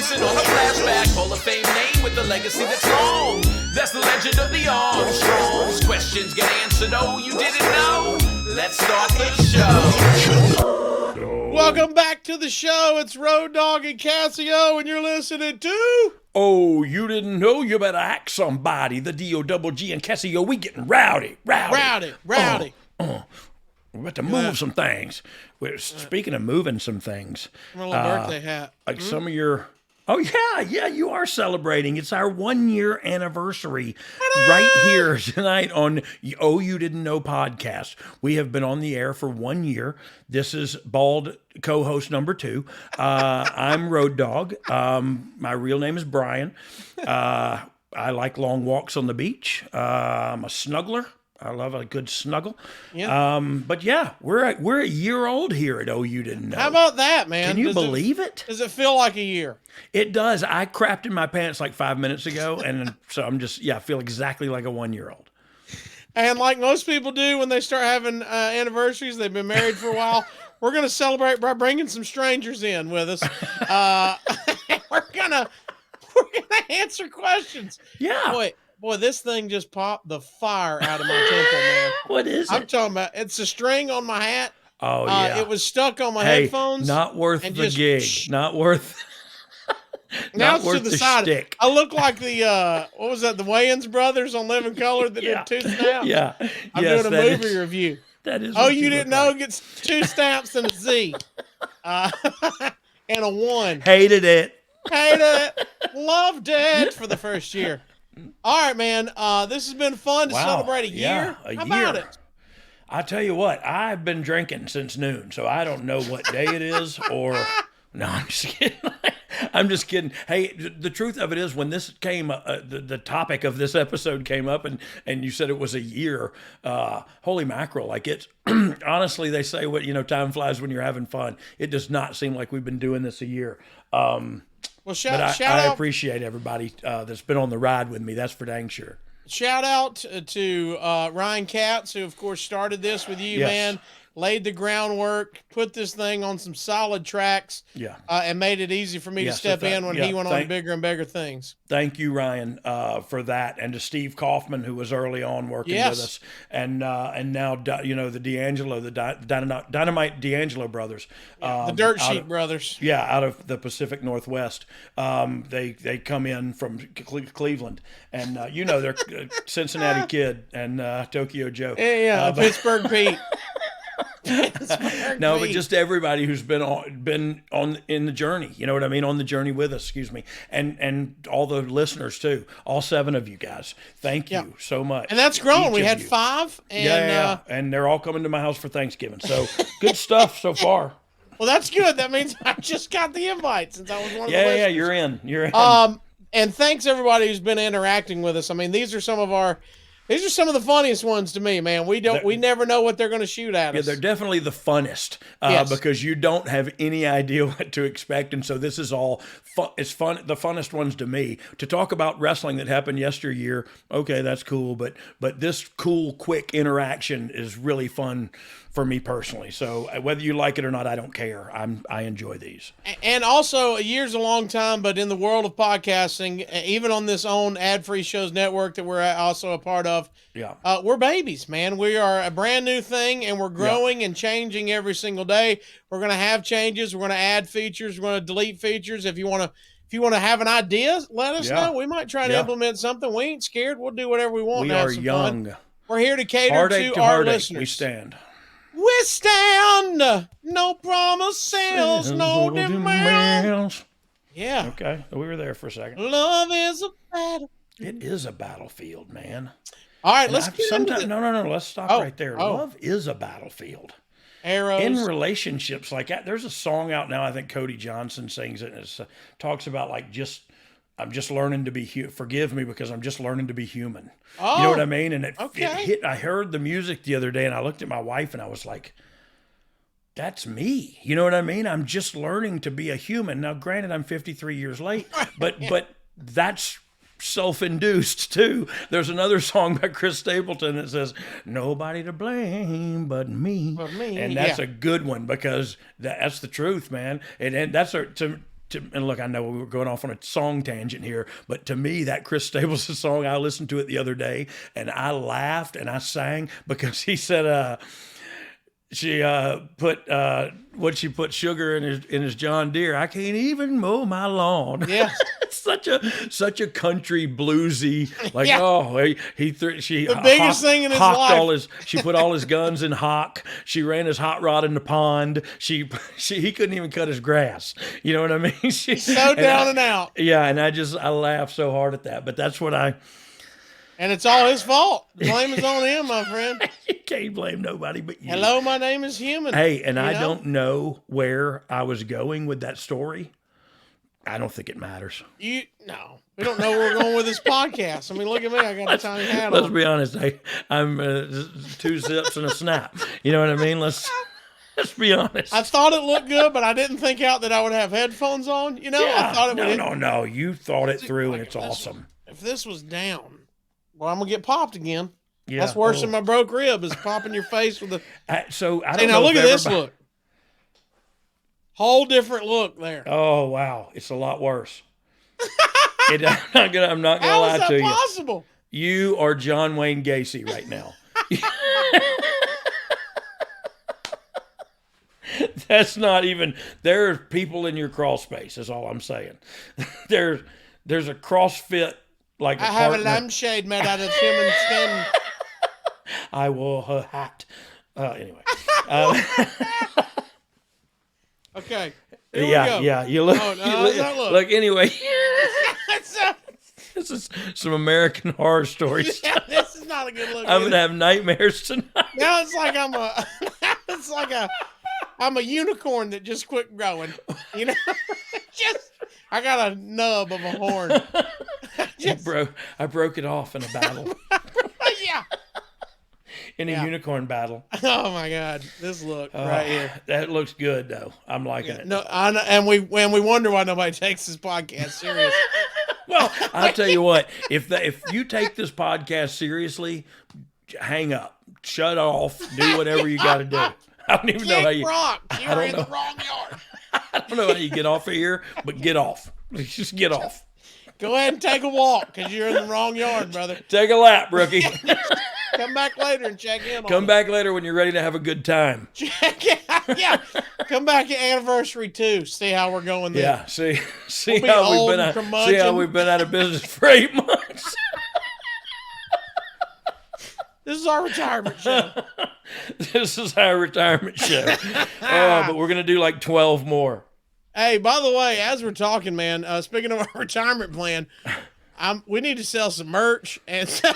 Focusing on a flashback, Hall of Fame name with a legacy that's long. That's the legend of the Armstrongs. Questions get answered, oh, you didn't know? Let's start the show. Welcome back to the show. It's Dogg and Casio, and you're listening to... Oh, you didn't know? You better act somebody. The Dogg and Casio, we getting rowdy. Rowdy. We're about to move some things. Speaking of moving some things. My little birthday hat. Like some of your... Oh, yeah, you are celebrating. It's our 1 year anniversary right here tonight on Oh You Didn't Know podcast. We have been on the air for 1 year. This is Bald co-host number 2. I'm Road Dogg. My real name is Brian. I like long walks on the beach. I'm a snuggler. I love a good snuggle. Yeah. But yeah, we're a year old here at Oh You Didn't Know. How about that, man? Can you believe it? Does it feel like a year? It does. I crapped in my pants like 5 minutes ago, and so I'm just, I feel exactly like a 1 year old. And like most people do when they start having anniversaries, they've been married for a while, we're going to celebrate by bringing some strangers in with us. We're gonna answer questions. Yeah. Boy, this thing just popped the fire out of my temple, man. What is it? I'm talking about, it's a string on my hat. Oh, yeah. It was stuck on my headphones. Not worth the gig. Not worth now not it's worth to the the side. shtick. I look like the, what was that, the Wayans brothers on Living Color that did 2 stamps? Yeah. I'm doing a movie review. That is. Oh, you didn't know? Gets 2 stamps and a Z. And a 1. Hated it. Loved it for the first year. All right, man. This has been fun to celebrate a year. How about it? I tell you what, I've been drinking since noon, so I don't know what day it is or... No, I'm just kidding. I'm just kidding. Hey, the truth of it is when this came, the topic of this episode came up and you said it was a year, holy mackerel. Like it's, honestly, they say time flies when you're having fun. It does not seem like we've been doing this a year. Well, shout out. I appreciate everybody that's been on the ride with me. That's for dang sure. Shout out to Ryan Katz, who, of course, started this with you, man. Laid the groundwork, put this thing on some solid tracks, and made it easy for me to step in when he went on bigger and bigger things. Thank you, Ryan, for that, and to Steve Kaufman, who was early on working with us, and now the D'Angelo, the Dynamite D'Angelo brothers, the Dirt Sheet brothers, out of the Pacific Northwest. They come in from Cleveland, and they're Cincinnati Kid and Tokyo Joe, Pittsburgh Pete. No, but just everybody who's been on in the journey, you know what I mean, on the journey with us, and all the listeners too, all 7 of you guys. Thank you so much. And that's grown. We had 5, and and they're all coming to my house for Thanksgiving. So good stuff so far. Well, that's good. That means I just got the invite since I was one of the listeners. Yeah, you're in. And thanks everybody who's been interacting with us. I mean, these are some of the funniest ones to me, man. We never know what they're going to shoot at us. Yeah, they're definitely the funnest because you don't have any idea what to expect, and so this is all fun. It's fun, the funnest ones to me. To talk about wrestling that happened yesteryear, okay, that's cool, but this cool, quick interaction is really fun for me personally. So whether you like it or not, I don't care. I enjoy these. And also, a year's a long time, but in the world of podcasting, even on this own ad-free shows network that we're also a part of, we're babies, man. We are a brand new thing, and we're growing and changing every single day. We're going to have changes. We're going to add features. We're going to delete features. If you want to have an idea, let us know. We might try to implement something. We ain't scared. We'll do whatever we want. We are young. Fun. We're here to cater to our listeners. We stand. We stand. No promises, no demands. Yeah. Okay. We were there for a second. Love is a battle. It is a battlefield, man. All right, let's get into it. No. Let's stop right there. Love is a battlefield. Arrows. In relationships like that, there's a song out now, I think Cody Johnson sings it, and it talks about like I'm just learning to be forgive me because I'm just learning to be human. Oh, you know what I mean? And it hit. I heard the music the other day, and I looked at my wife, and I was like, "That's me." You know what I mean? I'm just learning to be a human. Now, granted, I'm 53 years late, but that's self-induced too. There's another song by Chris Stapleton that says, "Nobody to blame but me," and that's a good one because that's the truth, man. And that's and look, I know we were going off on a song tangent here, but to me, that Chris Staples song, I listened to it the other day, and I laughed and I sang because he said, she put sugar in his John Deere. I can't even mow my lawn. Yeah. such a country bluesy, like, she the biggest thing in his life. She put all his guns in hock. She ran his hot rod in the pond. He couldn't even cut his grass. You know what I mean? He's so down and out. Yeah, and I laugh so hard at that. But that's what and it's all his fault. The blame is on him, my friend. You can't blame nobody but you. Hello, my name is Human. Hey, and I don't know where I was going with that story. I don't think it matters. No. We don't know where we're going with this podcast. I mean, look at me. I got a tiny hat on. Let's be honest. I'm 2 zips and a snap. You know what I mean? Let's be honest. I thought it looked good, but I didn't think out that I would have headphones on. You know, yeah, I thought it would. No. You thought it through, and it's awesome. If this was down, well, I'm going to get popped again. Yeah. That's worse than my broke rib is popping your face with a... So I don't know. Now look at this look. Whole different look there. Oh, wow. It's a lot worse. I'm not gonna lie to you. How is that possible? You are John Wayne Gacy right now. That's not even... There are people in your crawl space, is all I'm saying. There's a CrossFit... I have a lampshade made out of human skin. I wore her hat. Anyway. Okay. Yeah. You look. Look. Anyway. This is some American Horror Stories. Yeah, this is not a good look. I'm gonna have nightmares tonight. Now it's like I'm a unicorn that just quit growing. You know, I got a nub of a horn. I broke it off in a battle. Yeah. In a unicorn battle. Oh my God, this look right here. That looks good though. I'm liking it. No, and we wonder why nobody takes this podcast serious. Well, I'll tell you what. If you take this podcast seriously, hang up, shut off, do whatever you got to do. I don't even know how you. You're in the wrong yard. I don't know how you get off of here, but get off. Just get off. Go ahead and take a walk because you're in the wrong yard, brother. Take a lap, rookie. Come back later and check in. Come back later when you're ready to have a good time. Yeah. Come back at anniversary 2. See how we're going there. Yeah. See how we've been out of business for 8 months. This is our retirement show. This is our retirement show. But we're gonna do like 12 more. Hey, by the way, as we're talking, man, speaking of our retirement plan, we need to sell some merch, and so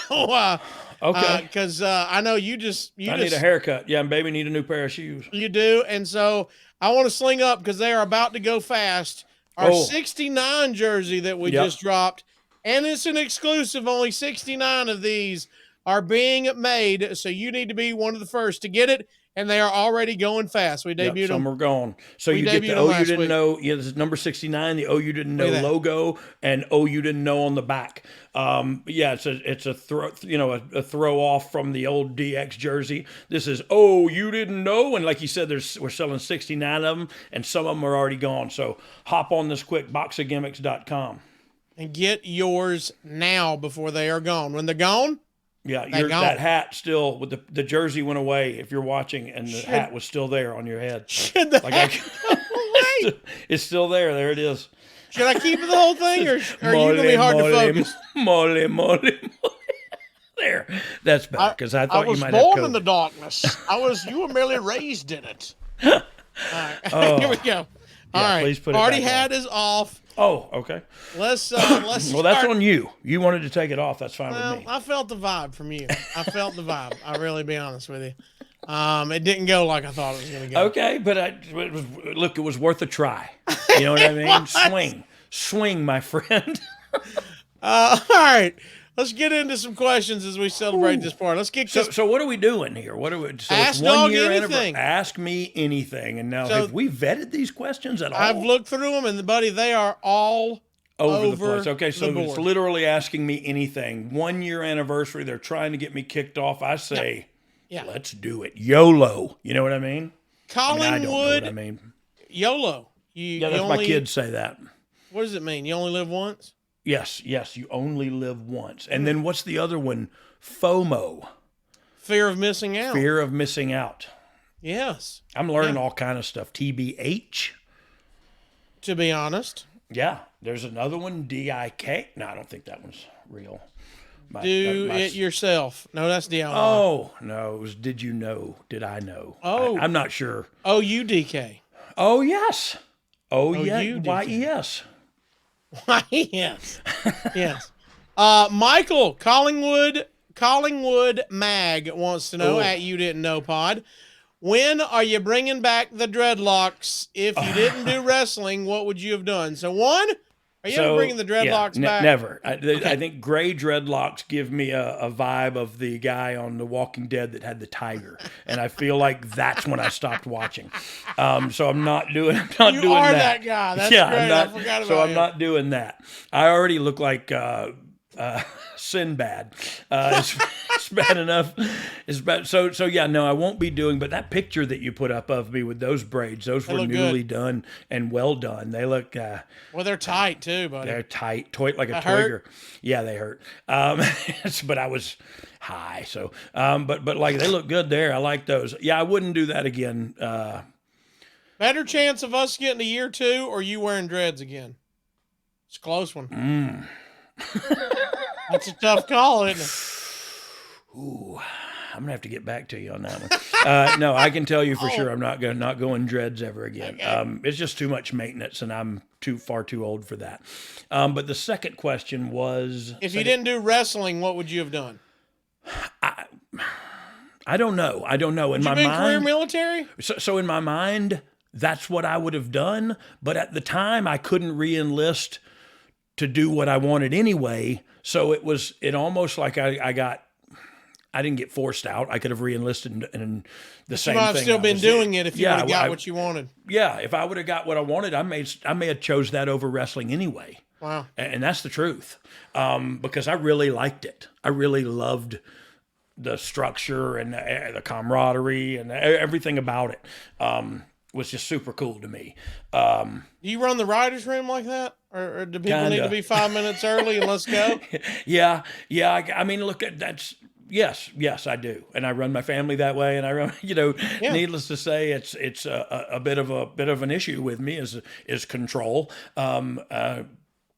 okay, because I know you need a haircut. Yeah, and baby need a new pair of shoes. You do, and so I want to sling up because they are about to go fast. Our 69 jersey that we just dropped, and it's an exclusive. Only 69 of these are being made, so you need to be one of the first to get it. And they are already going fast. We debuted them. Some are gone. So you get the OU didn't know. Yeah, this is number 69. The OU didn't know logo, and OU didn't know on the back. It's a throw. A throw off from the old DX jersey. This is you didn't know, and like you said, we're selling 69 of them, and some of them are already gone. So hop on this quick, boxofgimmicks.com, and get yours now before they are gone. When they're gone. Yeah, that hat still, with the jersey went away if you're watching, and the hat was still there on your head. It's still there. There it is. Should I keep it the whole thing, or are you going to be hard to focus? Mole. There. That's better, because I thought you might have I was born in the darkness. You were merely raised in it. All right. Here we go. All right. Please put Party it back hat on. is off. Oh, okay. Let's well, that's on you. You wanted to take it off. That's fine with me. I felt the vibe from you. I felt the vibe. I'll really be honest with you. It didn't go like I thought it was going to go. Okay, but it was worth a try. You know what I mean? Swing, my friend. All right. Let's get into some questions as we celebrate this part. Let's get So what are we doing here? What are we? So Ask it's 1 Dogg year anything. Ask me anything. And now, have we vetted these questions at all? I've looked through them, and buddy, they are all over the place. Okay, so it's literally asking me anything. 1 year anniversary. They're trying to get me kicked off. I say, let's do it. YOLO. You know what I mean? Callingwood. I don't know what I mean. YOLO. My kids say that. What does it mean? You only live once? Yes, you only live once. And then what's the other one? FOMO. Fear of missing out. Fear of missing out. Yes. I'm learning all kind of stuff. TBH. To be honest. Yeah. There's another one, DIK. No, I don't think that one's real. Do it yourself. No, that's DIY. Oh, no. It was Did You Know? Did I Know? Oh. I'm not sure. OUDK. Oh, yes. OUDK. Yes. Yes. Michael, Callingwood Mag wants to know, at You Didn't Know Pod, when are you bringing back the dreadlocks? If you didn't do wrestling, what would you have done? So one, are you ever bringing the dreadlocks back? Never. I think gray dreadlocks give me a vibe of the guy on The Walking Dead that had the tiger, and I feel like that's when I stopped watching. So I'm not doing. I'm not doing that guy. That's great. I forgot about I'm not doing that. I already look like Sinbad. It's bad enough. It's bad. So yeah, no, I won't be doing. But that picture that you put up of me with those braids, those were newly done and well done. They look. Well, they're tight too, buddy. They're tight, like a Twigger. Yeah, they hurt. But I was high, so. But like they look good there. I like those. Yeah, I wouldn't do that again. Better chance of us getting a year two, or you wearing dreads again? It's a close one. That's a tough call, isn't it? Ooh, I'm gonna have to get back to you on that one. No, I can tell you for sure I'm not going dreads ever again. Okay. It's just too much maintenance, and I'm far too old for that. But the second question was, if you didn't do wrestling, what would you have done? I don't know. In my mind, career military. So in my mind, that's what I would have done. But at the time, I couldn't re-enlist to do what I wanted anyway. So it almost like I didn't get forced out. I could have re-enlisted in the same thing. You might have still been doing it if you would have got what you wanted. Yeah, if I would have got what I wanted, I may have chose that over wrestling anyway. Wow. And that's the truth. Because I really liked it. I really loved the structure and the camaraderie and everything about it. Was just super cool to me. Do you run the writer's room like that? Or do people need to be 5 minutes early and let's go? Yeah. I mean, look at that's yes, I do, and I run my family that way, and I run. Needless to say, it's a bit of an issue with me is control.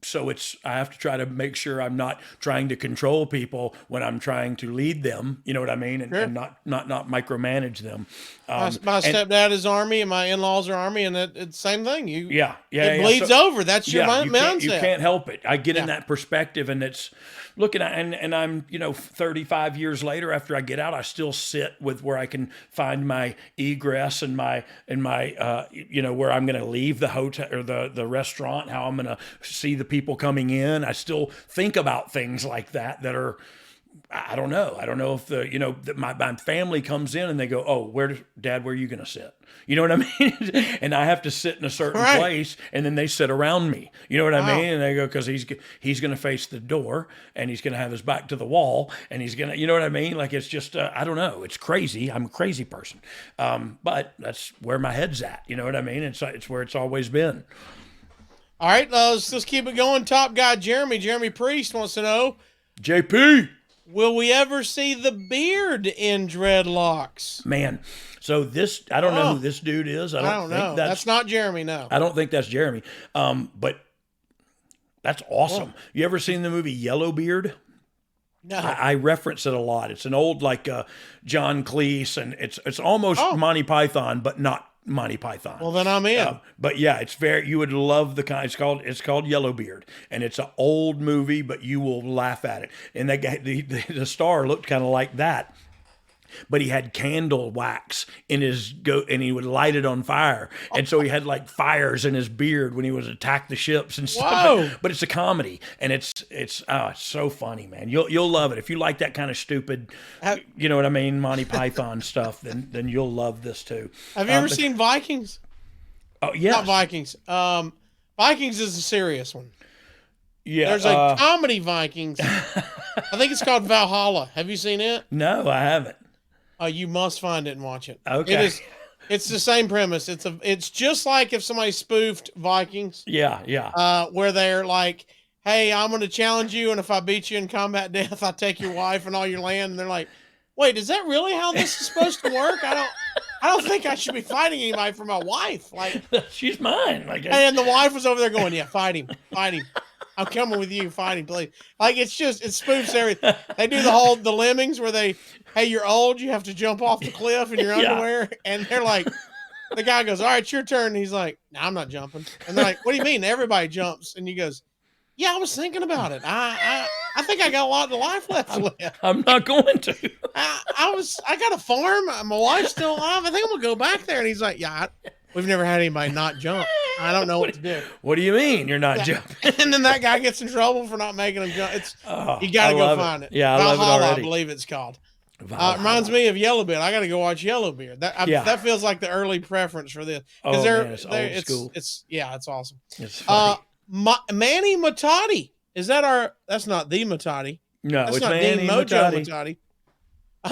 So I have to try to make sure I'm not trying to control people when I'm trying to lead them. You know what I mean? And not micromanage them. My stepdad is Army and my in-laws are Army, and it's the same thing. It bleeds so, over. That's your mindset. You can't help it. I get in that perspective, and it's looking at, and I'm 35 years later after I get out, I still sit with where I can find my egress and my where I'm going to leave the hotel or the restaurant, how I'm going to see the people coming in. I still think about things like that are, I don't know. I don't know if my family comes in and they go, oh, Dad, where are you going to sit? You know what I mean? And I have to sit in a certain place, and then they sit around me. You know what I mean? And they go, because he's going to face the door, and he's going to have his back to the wall, and he's going to, you know what I mean? Like, it's just, I don't know. It's crazy. I'm a crazy person. But that's where my head's at. You know what I mean? It's where it's always been. All right, let's keep it going. Top guy Jeremy Priest wants to know, JP, will we ever see the beard in dreadlocks? Man, so I don't know who this dude is. I don't know. That's not Jeremy, no. I don't think that's Jeremy. But that's awesome. You ever seen the movie Yellowbeard? No. I reference it a lot. It's an old John Cleese, and it's almost Monty Python, but not Monty Python. Well, then I'm in. But yeah, you would love the kind. It's called Yellowbeard, and it's an old movie, but you will laugh at it. And that guy, the star looked kind of like that, but he had candle wax in his and he would light it on fire, and so he had like fires in his beard when he would attack the ships and stuff. Whoa. But it's a comedy, and it's so funny, man. You'll love it if you like that kind of stupid, you know what I mean, Monty Python stuff. Then you'll love this too. Have you ever seen Vikings? Oh yeah, not Vikings. Vikings is a serious one. Yeah, there's a comedy Vikings. I think it's called Valhalla. Have you seen it? No, I haven't. You must find it and watch it. Okay. It's the same premise. It's just like if somebody spoofed Vikings. Yeah. Where they're like, hey, I'm going to challenge you, and if I beat you in combat death, I'll take your wife and all your land. And they're like, wait, is that really how this is supposed to work? I don't think I should be fighting anybody for my wife. Like, she's mine. Like, and the wife was over there going, yeah, fight him. I'm coming with you. Fight him, please. Like, it spoofs everything. They do the lemmings where hey, you're old. You have to jump off the cliff in your underwear. And they're like, the guy goes, all right, it's your turn. And he's like, no, I'm not jumping. And they're like, what do you mean? Everybody jumps. And he goes, yeah, I was thinking about it. I think I got a lot of life left. I'm not going to. I got a farm. My wife's still alive. I think I'm gonna go back there. And he's like, yeah, we've never had anybody not jump. I don't know what to do. What do you mean you're not jumping? And then that guy gets in trouble for not making him jump. You got to go find it. Yeah, I love it already. I believe it's called. It reminds me of Yellowbeard. I got to go watch Yellowbeard. That feels like the early preference for this. It's old school. It's awesome. It's funny. Manny Matati. That's not the Matati. No, that's it's not Manny Mojo Matati.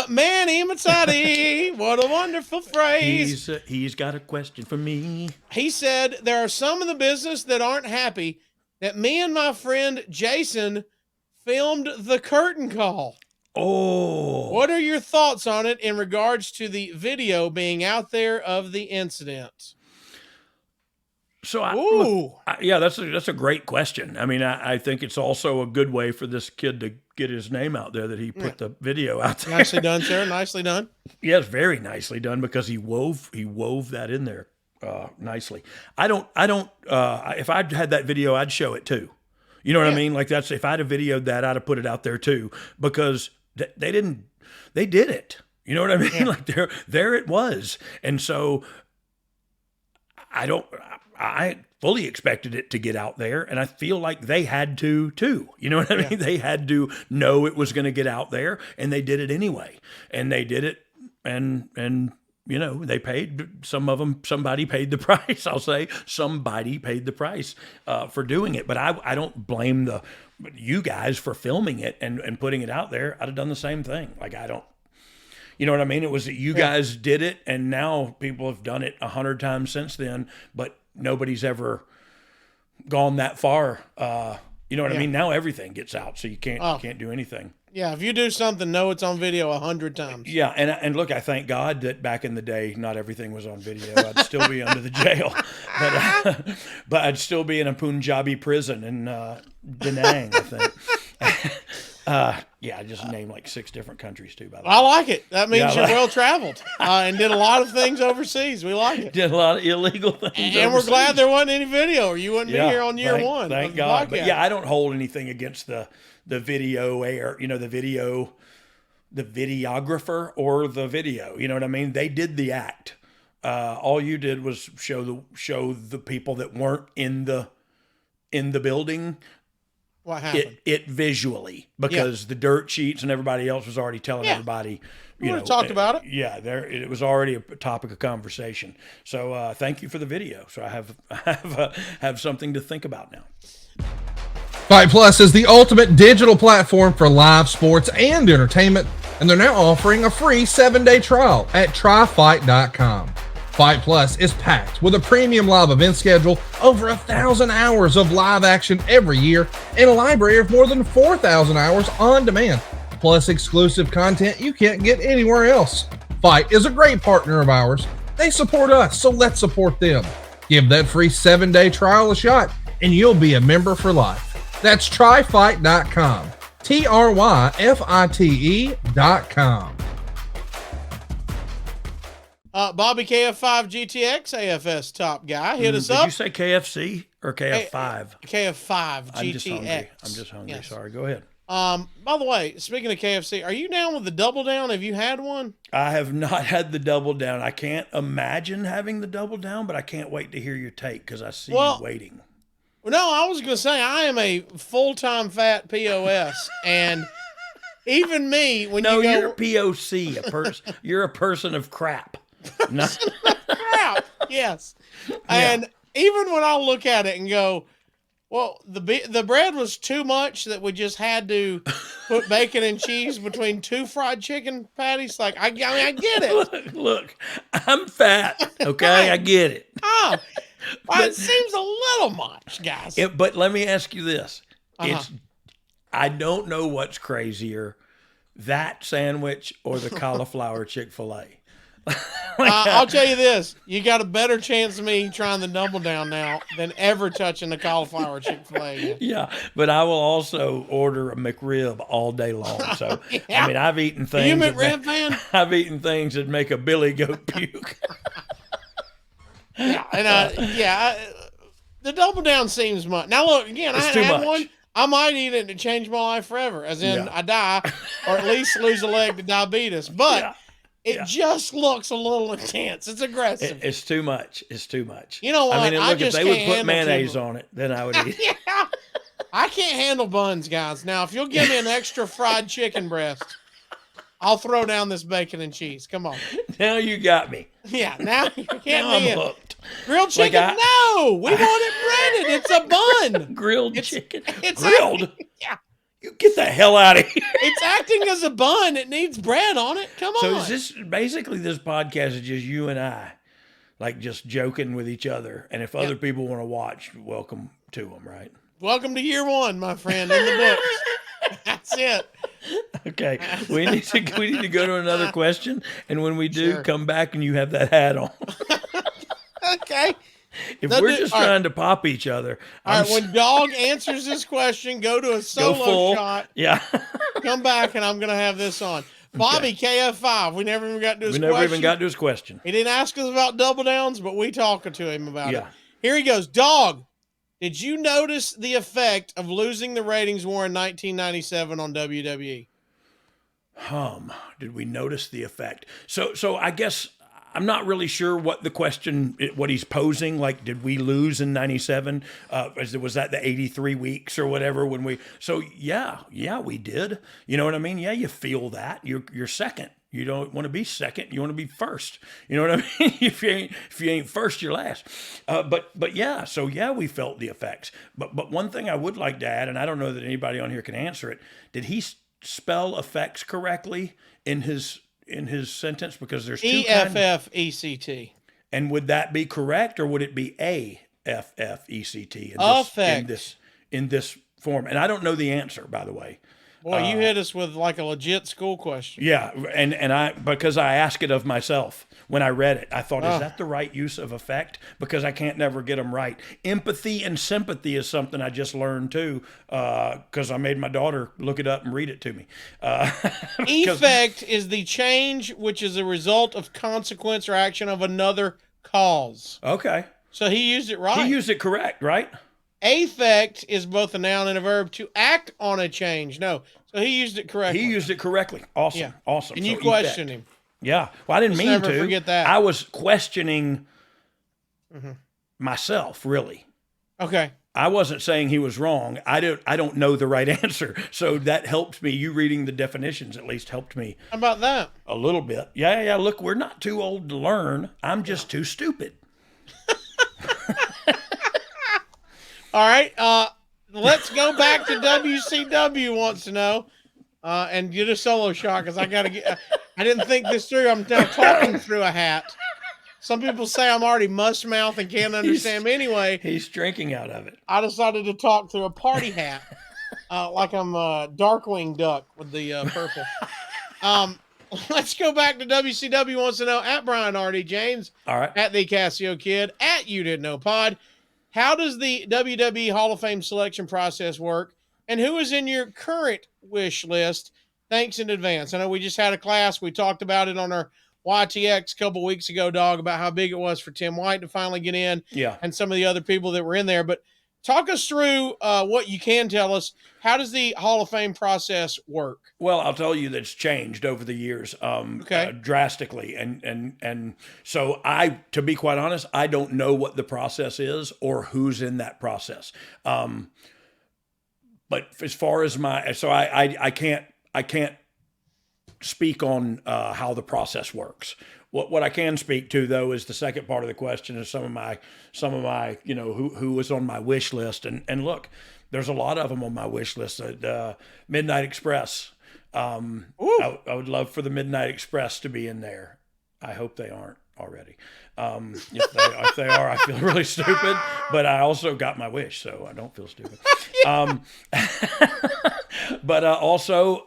Manny Matati. What a wonderful phrase. He's got a question for me. He said, there are some in the business that aren't happy that me and my friend Jason filmed the curtain call. Oh. What are your thoughts on it in regards to the video being out there of the incident? So, that's a great question. I mean, I think it's also a good way for this kid to get his name out there that he put the video out there. Nicely done, sir. Nicely done. Yes, very nicely done because he wove that in there nicely. If I'd had that video, I'd show it too. You know what I mean? Like if I'd have videoed that, I'd have put it out there too because they did it. You know what I mean? Yeah. Like there it was. And so I fully expected it to get out there, and I feel like they had to too. You know what I mean? Yeah. They had to know it was going to get out there, and they did it anyway. And they did it, and you know, they paid some of them. Somebody paid the price. I'll say somebody paid the price for doing it. But I don't blame you guys for filming it and putting it out there. I'd have done the same thing. Like I don't. You know what I mean? It was that you guys did it, and now people have done it 100 times since then, but nobody's ever gone that far. You know what I mean? Now everything gets out, so you can't do anything. Yeah, if you do something, know it's on video 100 times. Yeah, and look, I thank God that back in the day, not everything was on video. I'd still be under the jail, but I'd still be in a Punjabi prison in Penang, I think. I just named like 6 different countries too, by the way. I like it. That means you're well traveled and did a lot of things overseas. We like it. Did a lot of illegal things and overseas. We're glad there wasn't any video or you wouldn't be here on year one. Thank God. But I don't hold anything against the video the videographer or the video. You know what I mean? They did the act. All you did was show the people that weren't in the building what happened? It visually, because the dirt sheets and everybody else was already telling everybody. We would have talked about it. Yeah, it was already a topic of conversation. So thank you for the video. So I have something to think about now. Fight Plus is the ultimate digital platform for live sports and entertainment, and they're now offering a free 7-day trial at tryfight.com. Fight Plus is packed with a premium live event schedule, over 1,000 hours of live action every year, and a library of more than 4,000 hours on demand, plus exclusive content you can't get anywhere else. Fight is a great partner of ours. They support us, so let's support them. Give that free 7-day trial a shot, and you'll be a member for life. That's tryfight.com. tryfite.com. Bobby KF5 GTX AFS top guy. Hit us up. Did you say KFC or KF5? KF5 GTX. I'm just hungry. Yes. Sorry. Go ahead. By the way, speaking of KFC, are you down with the double down? Have you had one? I have not had the double down. I can't imagine having the double down, but I can't wait to hear your take because I see you waiting. No, I was going to say I am a full-time fat POS, and even me, when you go... you're a POC, you're a person of crap. No. Crap, yes. And even when I look at it and go, Well, the bread was too much that we just had to put bacon and cheese between 2 fried chicken patties. Like, I mean, I get it. Look, I'm fat. Okay, I get it. Oh, well, it seems a little much, guys. But let me ask you this: I don't know what's crazier, that sandwich or the cauliflower Chick-fil-A. I'll tell you this: you got a better chance of me trying the double down now than ever touching the cauliflower Chick-fil-A again. Yeah, but I will also order a McRib all day long. So Yeah. I mean, I've eaten things. Are you a McRib fan? I've eaten things that make a billy goat puke. Yeah, and the double down seems much. Now look again, It's I too had much. one. I might eat it to change my life forever, as in I die, or at least lose a leg to diabetes. But it just looks a little intense. It's aggressive. It's too much. It's too much. You know what? I mean, look, if just they would can't put handle mayonnaise too on it, then I would eat. Yeah, I can't handle buns, guys. Now, if you'll give me an extra fried chicken breast, I'll throw down this bacon and cheese. Come on. Now you got me. Yeah, now you can't Now I'm be it. hooked. Grilled chicken? No, we want it breaded. It's a bun. Grilled chicken. It's Grilled? Yeah. You get the hell out of here. It's acting as a bun. It needs bread on it. Come So on. is this basically this podcast is just you and I, like just joking with each other. And if other people want to watch, welcome to them, right? Welcome to year 1, my friend, in the books. That's it. Okay. We need to go to another question. And when we do, Sure. come back and you have that hat on. Okay. If No, we're dude, just all right. trying to pop each other, All right, when Dogg answers this question, go to a go solo full. shot. Yeah. Come back, and I'm going to have this on. Bobby, KF5. We never even got to his We question. never even got to his question. He didn't ask us about double downs, but we talking to him about it. Yeah. Here he goes. Dogg, did you notice the effect of losing the ratings war in 1997 on WWE? Did we notice the effect? So I guess I'm not really sure what the question, what he's posing. Like, did we lose in 97? Was that the 83 weeks or whatever when we, so yeah, we did. You know what I mean? Yeah, you feel that. You're second. You don't want to be second. You want to be first. You know what I mean? If you ain't first, you're last. But yeah, so yeah, we felt the effects. But one thing I would like to add, and I don't know that anybody on here can answer it, did he spell effects correctly in his sentence? Because there's two kinds. EFFECT. And would that be correct, or would it be AFFECT in this form? And I don't know the answer, by the way. Boy, you hit us with like a legit school question. Yeah, and I, because I asked it of myself when I read it, I thought, is that the right use of effect? Because I can't never get them right. Empathy and sympathy is something I just learned too, because I made my daughter look it up and read it to me. Effect is the change which is a result of consequence or action of another cause. Okay. So he used it right. He used it correct, right? Affect is both a noun and a verb to act on a change. No. So he used it correctly. He used it correctly. Awesome. Yeah. Awesome. And you So questioned him. Yeah. Well, I didn't mean never to. forget that. I was questioning myself, really. Okay. I wasn't saying he was wrong. I don't know the right answer. So that helped me. You reading the definitions at least helped me How about that? a little bit. Yeah. Look, we're not too old to learn. I'm just too stupid. All right. Let's go back to WCW wants to know. And get a solo shot because I got to get. I didn't think this through. I'm now talking through a hat. Some people say I'm already mush mouth and can't understand me anyway. He's drinking out of it. I decided to talk through a party hat, like I'm a Darkwing Duck with the purple. Let's go back to WCW wants to know at Brian R.D. James. All right. At the Casio Kid. At You Didn't Know Pod. How does the WWE Hall of Fame selection process work? And who is in your current wish list? Thanks in advance. I know we just had a class. We talked about it on our YTX a couple weeks ago, Dog, about how big it was for Tim White to finally get in. Yeah. And some of the other people that were in there. But talk us through what you can tell us. How does the Hall of Fame process work? Well, I'll tell you that's changed over the years, drastically. And so to be quite honest, I don't know what the process is or who's in that process. But as far as I can't speak on how the process works What I can speak to though is the second part of the question is some of my who was on my wish list, and look, there's a lot of them on my wish list. Midnight Express. I would love for the Midnight Express to be in there. I hope they aren't already. If they are, I feel really stupid, but I also got my wish, so I don't feel stupid. But also,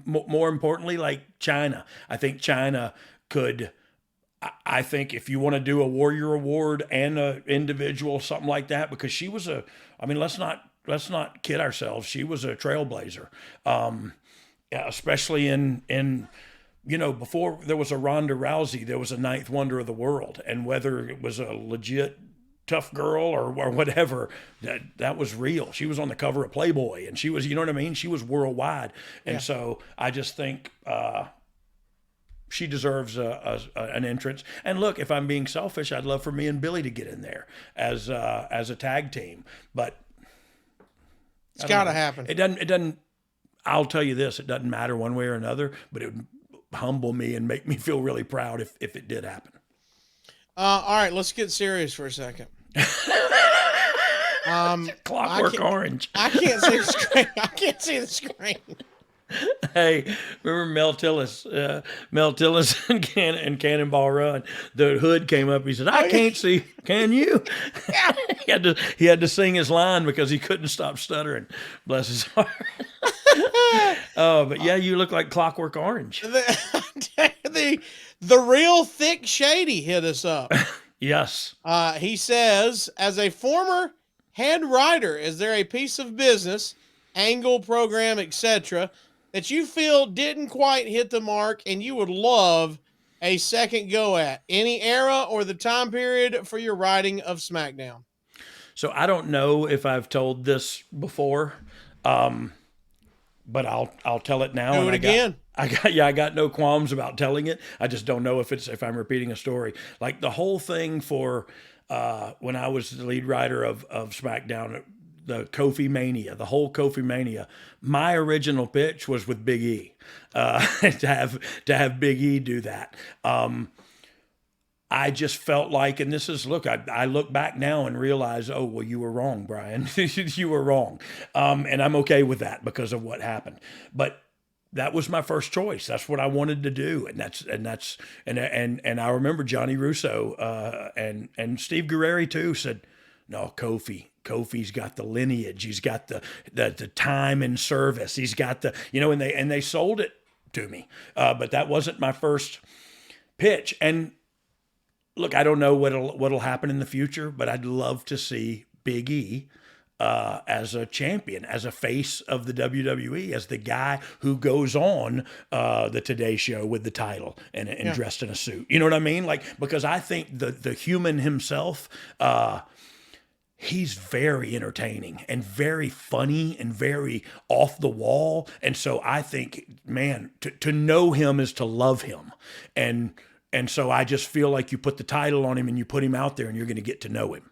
more importantly, like China. I think China could. I think if you want to do a Warrior Award and a individual, something like that, because she was let's not kid ourselves. She was a trailblazer, especially in before there was a Ronda Rousey, there was a ninth wonder of the world, and whether it was a legit tough girl or whatever, that was real. She was on the cover of Playboy, and she was, you know what I mean? She was worldwide, and so I just think. She deserves an entrance. And look, if I'm being selfish, I'd love for me and Billy to get in there as a tag team. But it's got to happen. It doesn't. I'll tell you this: it doesn't matter one way or another. But it would humble me and make me feel really proud if it did happen. All right, let's get serious for a second. Clockwork Orange. I can't see the screen. I can't see the screen. Hey, remember Mel Tillis and Cannonball Run? The hood came up. He said, "I can't see. Can you?" he had to sing his line because he couldn't stop stuttering. Bless his heart. Oh, but yeah, you look like Clockwork Orange. The real thick shady hit us up. Yes. He says, as a former head writer, is there a piece of business, angle, program, etc., that you feel didn't quite hit the mark and you would love a second go at? Any era or the time period for your writing of SmackDown? So I don't know if I've told this before, but I'll tell it now. Do it again. I got no qualms about telling it. I just don't know if I'm repeating a story. Like the whole thing for when I was the lead writer of SmackDown, the Kofi Mania, the whole Kofi Mania. My original pitch was with Big E, to have Big E do that. I just felt like, and this is, look, I look back now and realize, oh, well, you were wrong, Brian. You were wrong. And I'm okay with that because of what happened. But that was my first choice. That's what I wanted to do. And I remember Johnny Russo, and Steve Guerrero too said, no, Kofi's got the lineage. He's got the time and service. He's got and they sold it to me. But that wasn't my first pitch. And look, I don't know what'll happen in the future, but I'd love to see Big E as a champion, as a face of the WWE, as the guy who goes on the Today Show with the title and dressed in a suit. You know what I mean? Like, because I think the human himself, he's very entertaining and very funny and very off the wall. And so I think, man, to know him is to love him. And so I just feel like you put the title on him and you put him out there and you're going to get to know him.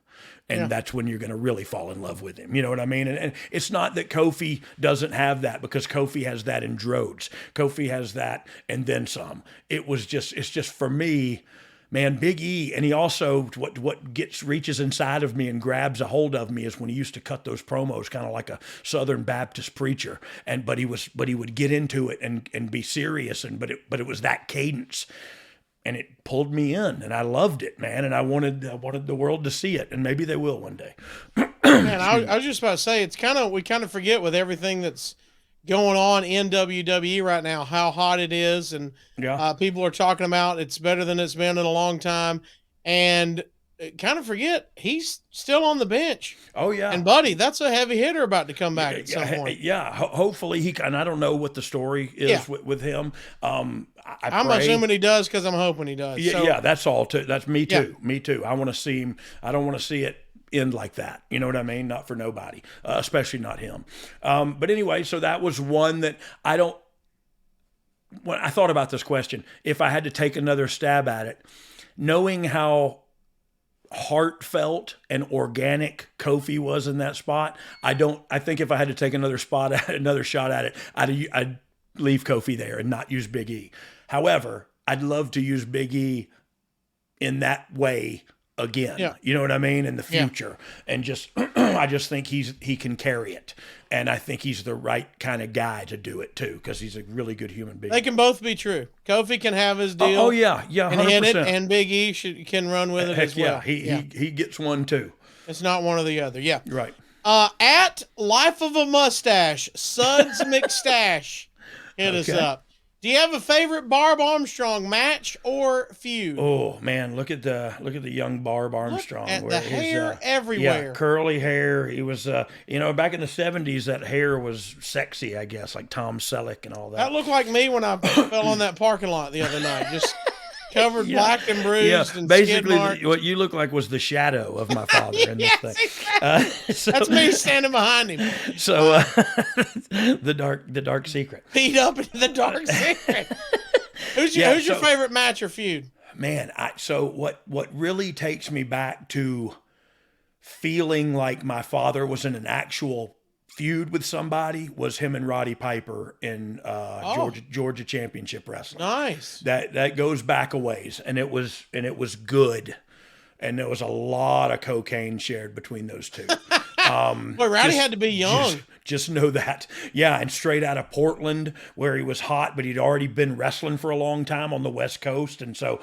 And that's when you're going to really fall in love with him. You know what I mean? And it's not that Kofi doesn't have that, because Kofi has that in droves. Kofi has that and then some. It's just for me, man, Big E. And he also, what reaches inside of me and grabs a hold of me is when he used to cut those promos kind of like a Southern Baptist preacher. But he would get into it and be serious. But it was that cadence. And it pulled me in, and I loved it, man. And I wanted the world to see it, and maybe they will one day. Man, I was just about to say, we kind of forget with everything that's going on in WWE right now how hot it is, and people are talking about it's better than it's been in a long time, and kind of forget he's still on the bench. Oh yeah, and buddy, that's a heavy hitter about to come back at some point. Yeah, hopefully he can. I don't know what the story is with him. I'm assuming he does because I'm hoping he does. Yeah, that's all. That's me too. Yeah. Me too. I want to see him. I don't want to see it end like that. You know what I mean? Not for nobody, especially not him. But anyway, so that was one that when I thought about this question, if I had to take another stab at it, knowing how heartfelt and organic Kofi was in that spot, I think if I had to take another shot at it, I'd leave Kofi there and not use Big E. However, I'd love to use Big E in that way again. Yeah. You know what I mean? In the future. And just I just think he can carry it. And I think he's the right kind of guy to do it too, because he's a really good human being. They can both be true. Kofi can have his deal. Oh yeah, 100%. And hit it, and Big E can run with it as well. Yeah, he gets one too. It's not one or the other. Yeah. Right. At Life of a Mustache, Suds McStash, hit us up. Do you have a favorite Barb Armstrong match or feud? Oh man, look at the young Barb Armstrong. Look at the hair everywhere. Yeah, curly hair. He was, back in the 70s, that hair was sexy, I guess, like Tom Selleck and all that. That looked like me when I fell on that parking lot the other night. Just covered black and bruised and basically skid marks. What you look like was the shadow of my father in this thing. Exactly. That's me standing behind him. So the dark secret. Beat up in the dark secret. Who's your favorite match or feud? Man, so what really takes me back to feeling like my father was in an actual feud with somebody was him and Roddy Piper in Georgia Championship Wrestling. Nice. That goes back a ways, and it was good, and there was a lot of cocaine shared between those two. Boy, Roddy had to be young. Just know that. Yeah, and straight out of Portland, where he was hot, but he'd already been wrestling for a long time on the West Coast, and so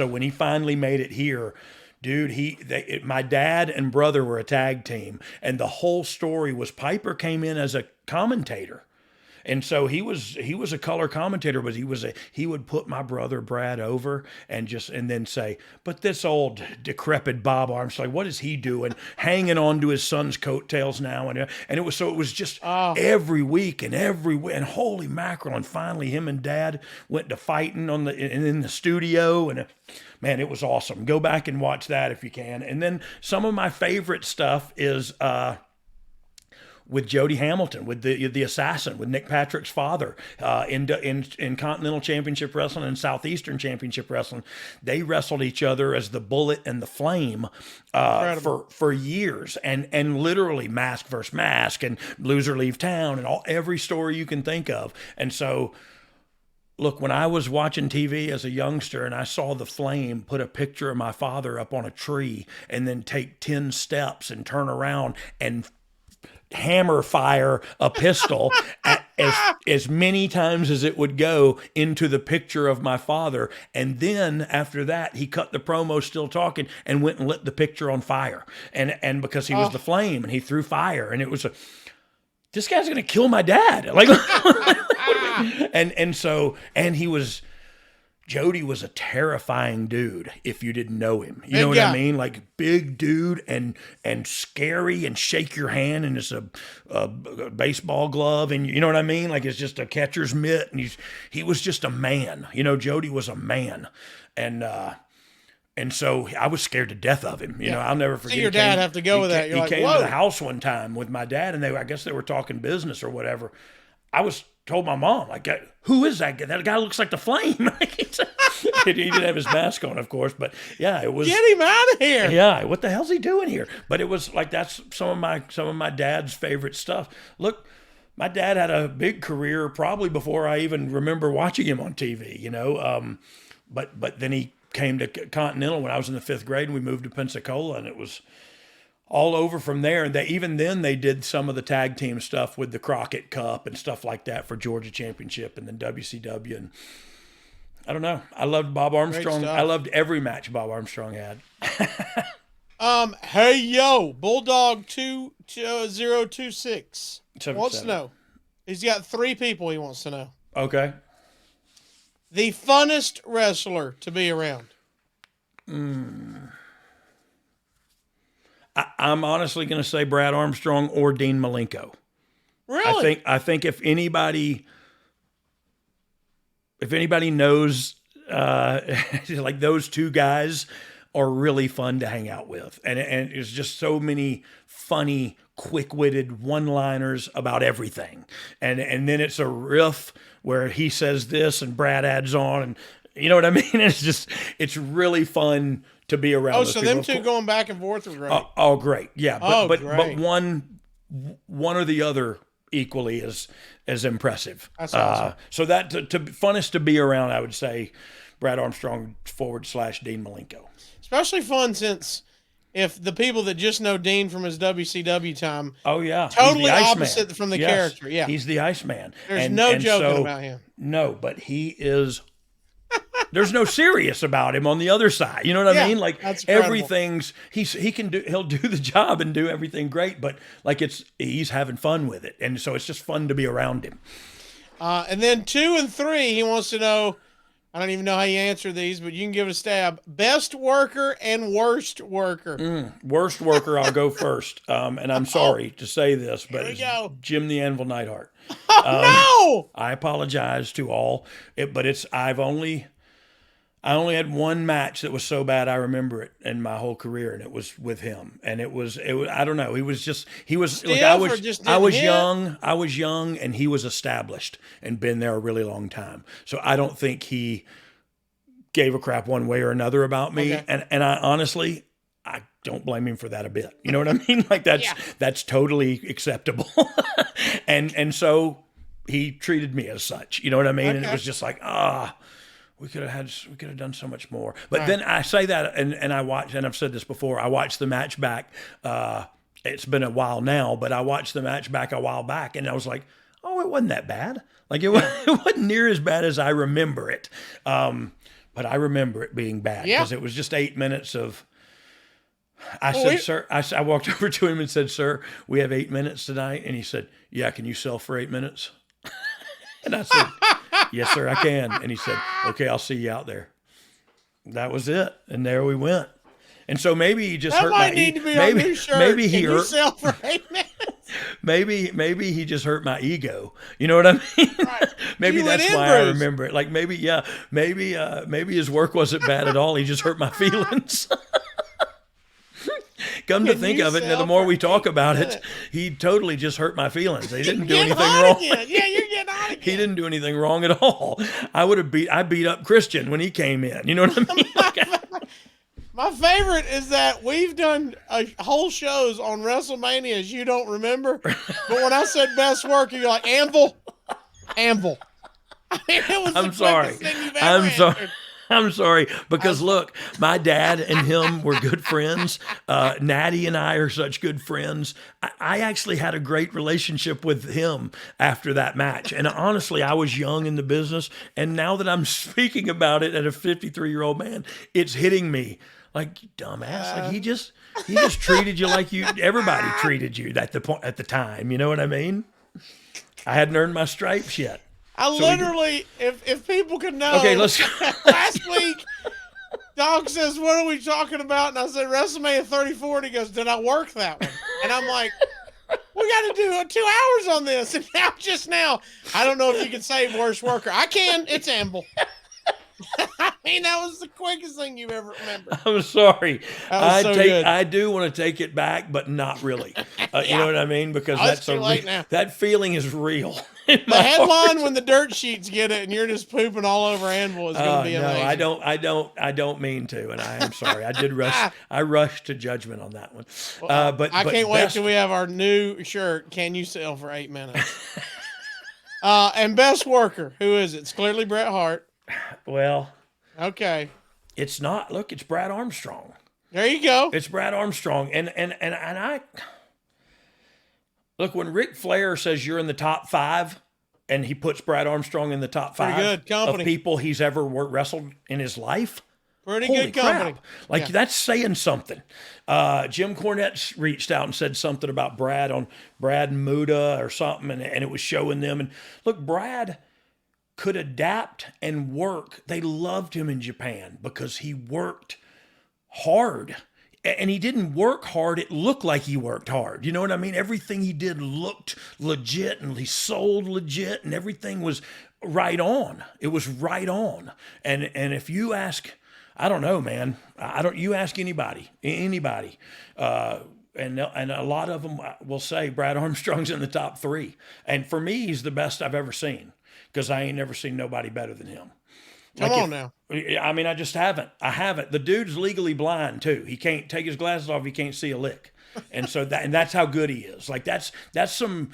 when he finally made it here. Dude, my dad and brother were a tag team, and the whole story was Piper came in as a commentator. And so he was a color commentator, but he would put my brother Brad over and then say, but this old decrepit Bob Armstrong, what is he doing? Hanging on to his son's coattails now, and it was just every week and holy mackerel! And finally, him and Dad went to fighting in the studio, and man, it was awesome. Go back and watch that if you can. And then some of my favorite stuff is with Jody Hamilton, with the assassin, with Nick Patrick's father, in Continental Championship Wrestling and Southeastern Championship Wrestling. They wrestled each other as the Bullet and the Flame for years, and literally mask versus mask, and loser leave town, and every story you can think of. And so, look, when I was watching TV as a youngster and I saw the Flame put a picture of my father up on a tree and then take 10 steps and turn around and hammer fire a pistol as many times as it would go into the picture of my father. And then after that, he cut the promo still talking and went and lit the picture on fire. And because he was the Flame and he threw fire, and it was this guy's going to kill my dad. Jody was a terrifying dude if you didn't know him. You know what I mean? Like big dude and scary, and shake your hand, and it's a baseball glove, and you know what I mean? Like it's just a catcher's mitt, and he was just a man. Jody was a man. And so I was scared to death of him. You know, I'll never forget. See your dad have to go with that. He came to the house one time with my dad, and I guess they were talking business or whatever. I told my mom, like, who is that guy? That guy looks like the Flame. He didn't have his mask on, of course, but yeah, it was. Get him out of here! Yeah, what the hell's he doing here? But it was like that's some of my dad's favorite stuff. Look, my dad had a big career probably before I even remember watching him on TV. But then he came to Continental when I was in the 5th grade, and we moved to Pensacola, and it was all over from there. And even then they did some of the tag team stuff with the Crockett Cup and stuff like that for Georgia Championship and then WCW. And I don't know. I loved Bob Armstrong. I loved every match Bob Armstrong had. Hey yo, Bulldog 2026 wants to know. He's got 3 people he wants to know. Okay. The funnest wrestler to be around. I'm honestly going to say Brad Armstrong or Dean Malenko. Really? I think if anybody knows, like those two guys are really fun to hang out with, and it's just so many funny, quick-witted one-liners about everything, and then it's a riff where he says this and Brad adds on, and you know what I mean. It's really fun to be around. Oh, so them two going back and forth are great. Great. Yeah. But one or the other equally as impressive. That's awesome. So that to funnest to be around, I would say Brad Armstrong / Dean Malenko. Especially fun since if the people that just know Dean from his WCW time, oh yeah, totally opposite from the character. Yeah, he's the Iceman. There's no joking about him. No, but he is. There's no serious about him on the other side. You know what I mean? Like everything's he'll do the job and do everything great, but like he's having fun with it, and so it's just fun to be around him. And then 2 and 3, he wants to know. I don't even know how you answer these, but you can give it a stab. Best worker and worst worker. Worst worker, I'll go first. And I'm sorry to say this, but it's Jim the Anvil Neidhart. No! I apologize to all, but I only had one match that was so bad I remember it in my whole career, and it was with him. And it was I don't know. I was young, and he was established and been there a really long time. So I don't think he gave a crap one way or another about me. Okay. And I honestly, I don't blame him for that a bit. You know what I mean? Like that's totally acceptable. and so he treated me as such. You know what I mean? Okay. And it was just like, we could have done so much more. But then I say that, and I watched, and I've said this before, I watched the match back. It's been a while now, but I watched the match back a while back, and I was like, oh, it wasn't that bad. Like it wasn't near as bad as I remember it. But I remember it being bad because it was just 8 minutes of. I said, sir, I walked over to him and said, sir, we have 8 minutes tonight. And he said, yeah, can you sell for 8 minutes? And I said, yes, sir, I can. And he said, okay, I'll see you out there. That was it. And there we went. And so maybe he just hurt my ego. Maybe he hurt. Sell for 8 minutes? Maybe he just hurt my ego. You know what I mean? Right. Maybe that's why I remember it. Like maybe his work wasn't bad at all. He just hurt my feelings. Come to think of it, the more we talk about it, he totally just hurt my feelings. He didn't do anything wrong. Yeah, you're getting on again. He didn't do anything wrong at all. I beat up Christian when he came in. You know what I mean? My favorite is that we've done whole shows on WrestleManias you don't remember, but when I said best worker, you're like, Anvil. I mean, it was the quickest thing you've ever answered. I'm sorry, because look, my dad and him were good friends. Natty and I are such good friends. I actually had a great relationship with him after that match. And honestly, I was young in the business. And now that I'm speaking about it at a 53-year-old man, it's hitting me like, you dumbass. Like he just treated you like everybody treated you at the time. You know what I mean? I hadn't earned my stripes yet. If people could know. Okay, let's go. Last week, Dog says, what are we talking about? And I said, WrestleMania 34. And he goes, did I work that one? And I'm like, we got to do 2 hours on this. And now, I don't know if you can say worst worker. I can. It's Anvil. I mean, that was the quickest thing you've ever remembered. I'm sorry. Good. I do want to take it back, but not really. You know what I mean? Because that's too late now. That feeling is real. The headline when the dirt sheets get it and you're just pooping all over Anvil is going to be amazing. No, I don't mean to, and I am sorry. I did rush. I rushed to judgment on that one. Well, but I can't wait till we have our new shirt. Can you sell for 8 minutes? And best worker, who is it? It's clearly Bret Hart. Well, okay. It's not. Look, it's Brad Armstrong. There you go. It's Brad Armstrong, and I look when Ric Flair says you're in the top 5, and he puts Brad Armstrong in the top 5 of people he's ever wrestled in his life. Pretty Holy good company. Crap. Like that's saying something. Jim Cornette reached out and said something about Brad and Muda or something, and it was showing them. And look, Brad could adapt and work. They loved him in Japan because he worked hard. And he didn't work hard. It looked like he worked hard. You know what I mean? Everything he did looked legit, and he sold legit, and everything was right on. It was right on. And if you ask, I don't know, man. You ask anybody. And a lot of them will say Brad Armstrong's in the top 3. And for me, he's the best I've ever seen. Because I ain't never seen nobody better than him. Come on now. I mean, I just haven't. I haven't. The dude's legally blind too. He can't take his glasses off. He can't see a lick. And so that's how good he is. Like that's some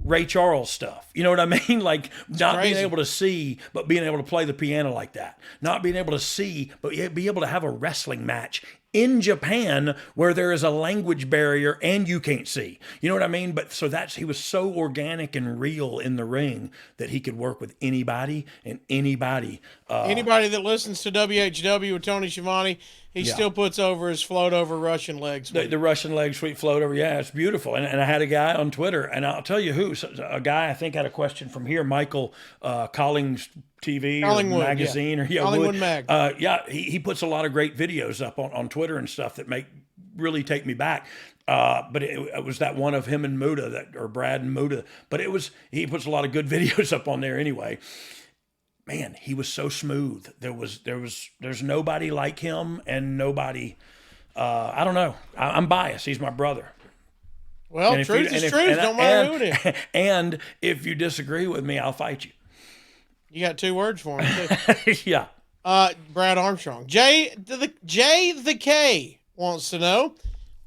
Ray Charles stuff. You know what I mean? Like not crazy. being able to see, but being able to play the piano like that. Not being able to see, but be able to have a wrestling match in Japan where there is a language barrier and you can't see. You know what I mean? But so he was so organic and real in the ring that he could work with anybody and anybody. Anybody that listens to WHW with Tony Schiavone, he still puts over his float over Russian leg sweep. The Russian leg sweep float over. Yeah, it's beautiful. And I had a guy on Twitter, and I'll tell you who, a guy I think had a question from here, Michael Collings TV Callingwood, or magazine or Callingwood Mag. He puts a lot of great videos up on Twitter and stuff that really take me back. But it was that one of him and Muda or Brad and Muda. But he puts a lot of good videos up on there anyway. Man, he was so smooth. There's nobody like him and nobody. I don't know. I'm biased. He's my brother. Well, truth is truth. Don't matter who it is. And if you disagree with me, I'll fight you. You got 2 words for him, too. Yeah. Brad Armstrong. J the K wants to know,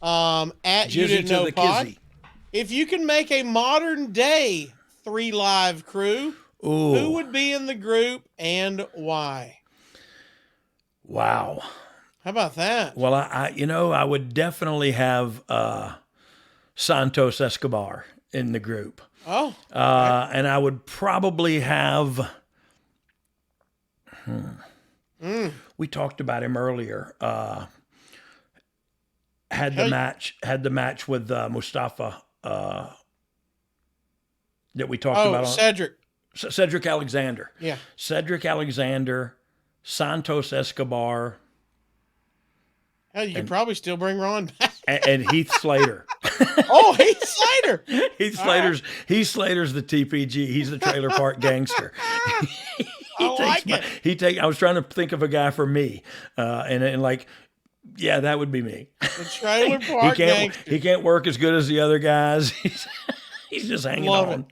at You Didn't Know Pod, if you can make a modern day 3 Live crew, who would be in the group and why? Wow. How about that? Well, I would definitely have Santos Escobar in the group. Oh. Okay. And I would probably have. We talked about him earlier. Had the match with Mustafa that we talked about. Cedric Alexander. Yeah. Cedric Alexander, Santos Escobar. Hell, you could probably still bring Ron back. And Heath Slater. Oh, Heath Slater. Heath Slater's the TPG. He's the trailer park gangster. I was trying to think of a guy for me. And that would be me. The trailer park gangster. He can't work as good as the other guys. He's just hanging on.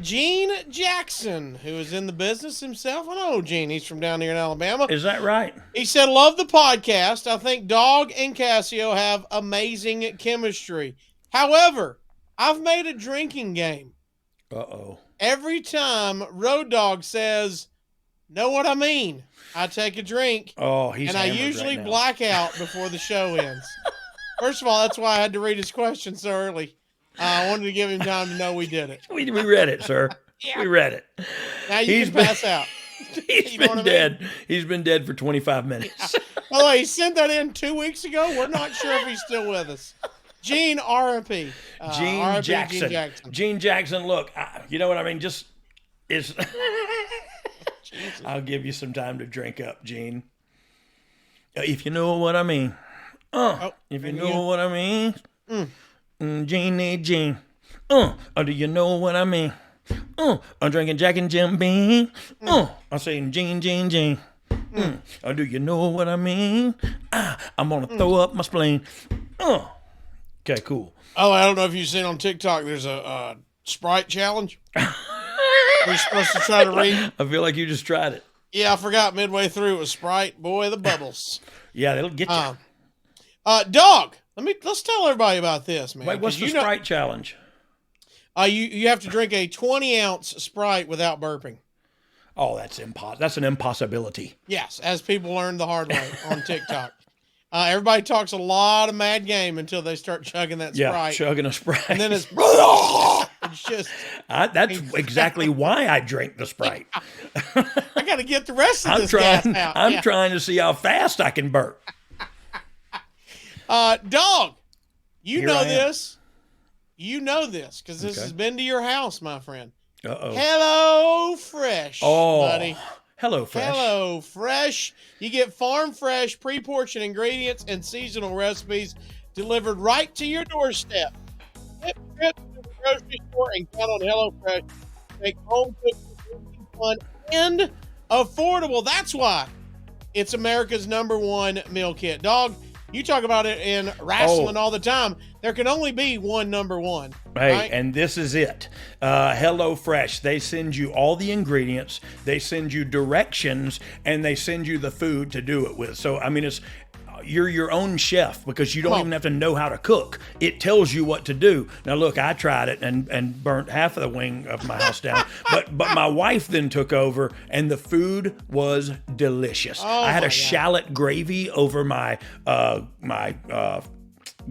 Gene Jackson, who is in the business himself. I know Gene. He's from down here in Alabama. Is that right? He said, love the podcast. I think Dogg and Casio have amazing chemistry. However, I've made a drinking game. Uh-oh. Every time Road Dogg says, know what I mean, I take a drink. Oh, and I usually black out before the show ends. First of all, that's why I had to read his question so early. I wanted to give him time to know we did it. We read it, sir. Yeah. We read it. Now you can pass out. He's been dead. He's been dead for 25 minutes. By the way, he sent that in 2 weeks ago. We're not sure if he's still with us. Gene R.I.P. Gene Jackson. Gene Jackson, look, you know what I mean? I'll give you some time to drink up, Gene. If you know what I mean. If you know what I mean. Gene need Gene. Do you know what I mean? I'm drinking Jack and Jim Beam. I'm saying Gene. Do you know what I mean? I'm going to throw up my spleen. Okay, cool. Oh, I don't know if you've seen on TikTok, there's a Sprite challenge. We're supposed to try to read. I feel like you just tried it. Yeah, I forgot midway through it was Sprite. Boy, the bubbles. Yeah, they'll get you. Dog. Let's tell everybody about this, man. Wait, what's the Sprite challenge? You have to drink a 20-ounce Sprite without burping. Oh, that's an impossibility. Yes, as people learned the hard way on TikTok. Everybody talks a lot of mad game until they start chugging that Sprite. Yeah, chugging a Sprite. And then it's just... that's exactly why I drink the Sprite. I got to get the rest of this gas out. I'm trying to see how fast I can burp. Dog, you know this because this has been to your house, my friend. Hello Fresh, buddy. Hello Fresh. Hello Fresh. You get farm fresh, pre-portioned ingredients and seasonal recipes delivered right to your doorstep. Get trips to the grocery store and count on Hello Fresh to make home cooking fun and affordable. That's why it's America's #1 meal kit. Dog, you talk about it in wrestling all the time. There can only be one #1. Hey, right? And this is it. Hello Fresh. They send you all the ingredients. They send you directions, and they send you the food to do it with. So, I mean, it's you're your own chef because you don't even have to know how to cook. It tells you what to do. Now, look, I tried it and burnt half of the wing of my house down. But my wife then took over, and the food was delicious. I had a shallot gravy over my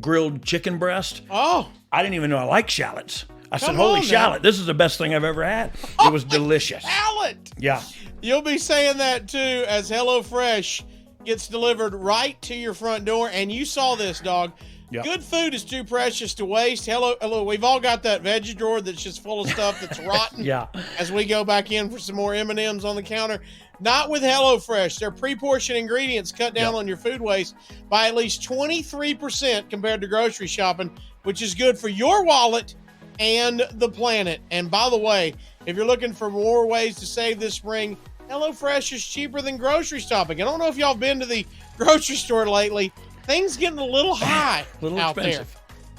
grilled chicken breast. Oh, I didn't even know I liked shallots. I said, holy shallot, this is the best thing I've ever had. It was delicious. Shallot. Yeah. You'll be saying that too as HelloFresh gets delivered right to your front door. And you saw this, Dog. Yep. Good food is too precious to waste. Hello, we've all got that veggie drawer that's just full of stuff that's rotten. Yeah. As we go back in for some more M&Ms on the counter. Not with HelloFresh. Their pre-portioned ingredients cut down on your food waste by at least 23% compared to grocery shopping, which is good for your wallet and the planet. And by the way, if you're looking for more ways to save this spring, HelloFresh is cheaper than grocery shopping. I don't know if y'all been to the grocery store lately. Things getting a little high a little out expensive.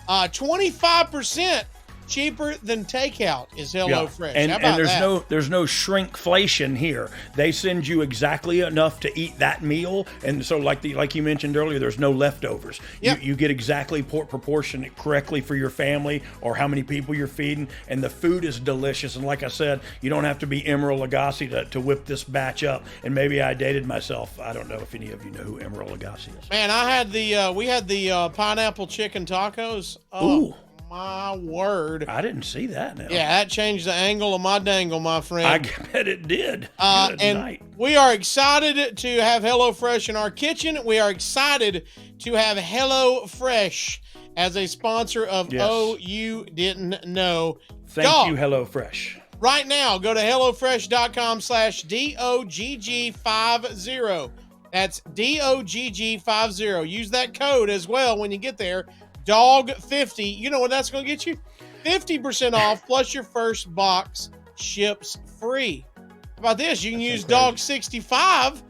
There. 25% cheaper than takeout is HelloFresh. And, How about there's no shrinkflation here. They send you exactly enough to eat that meal, and so like you mentioned earlier, there's no leftovers. Yep. You get exactly proportionate correctly for your family or how many people you're feeding, and the food is delicious. And like I said, you don't have to be Emeril Lagasse to whip this batch up. And maybe I dated myself. I don't know if any of you know who Emeril Lagasse is. Man, I had we had the pineapple chicken tacos. Ooh. My word. I didn't see that now. Yeah, that changed the angle of my dangle, my friend. I bet it did. Good and night. We are excited to have HelloFresh in our kitchen. We are excited to have HelloFresh as a sponsor of Oh You Didn't Know. Thank you, HelloFresh. Right now, go to HelloFresh.com/DOGG50. That's DOGG50. Use that code as well when you get there. Dog50. You know what that's going to get you? 50% off plus your first box ships free. How about this? You can use Dog65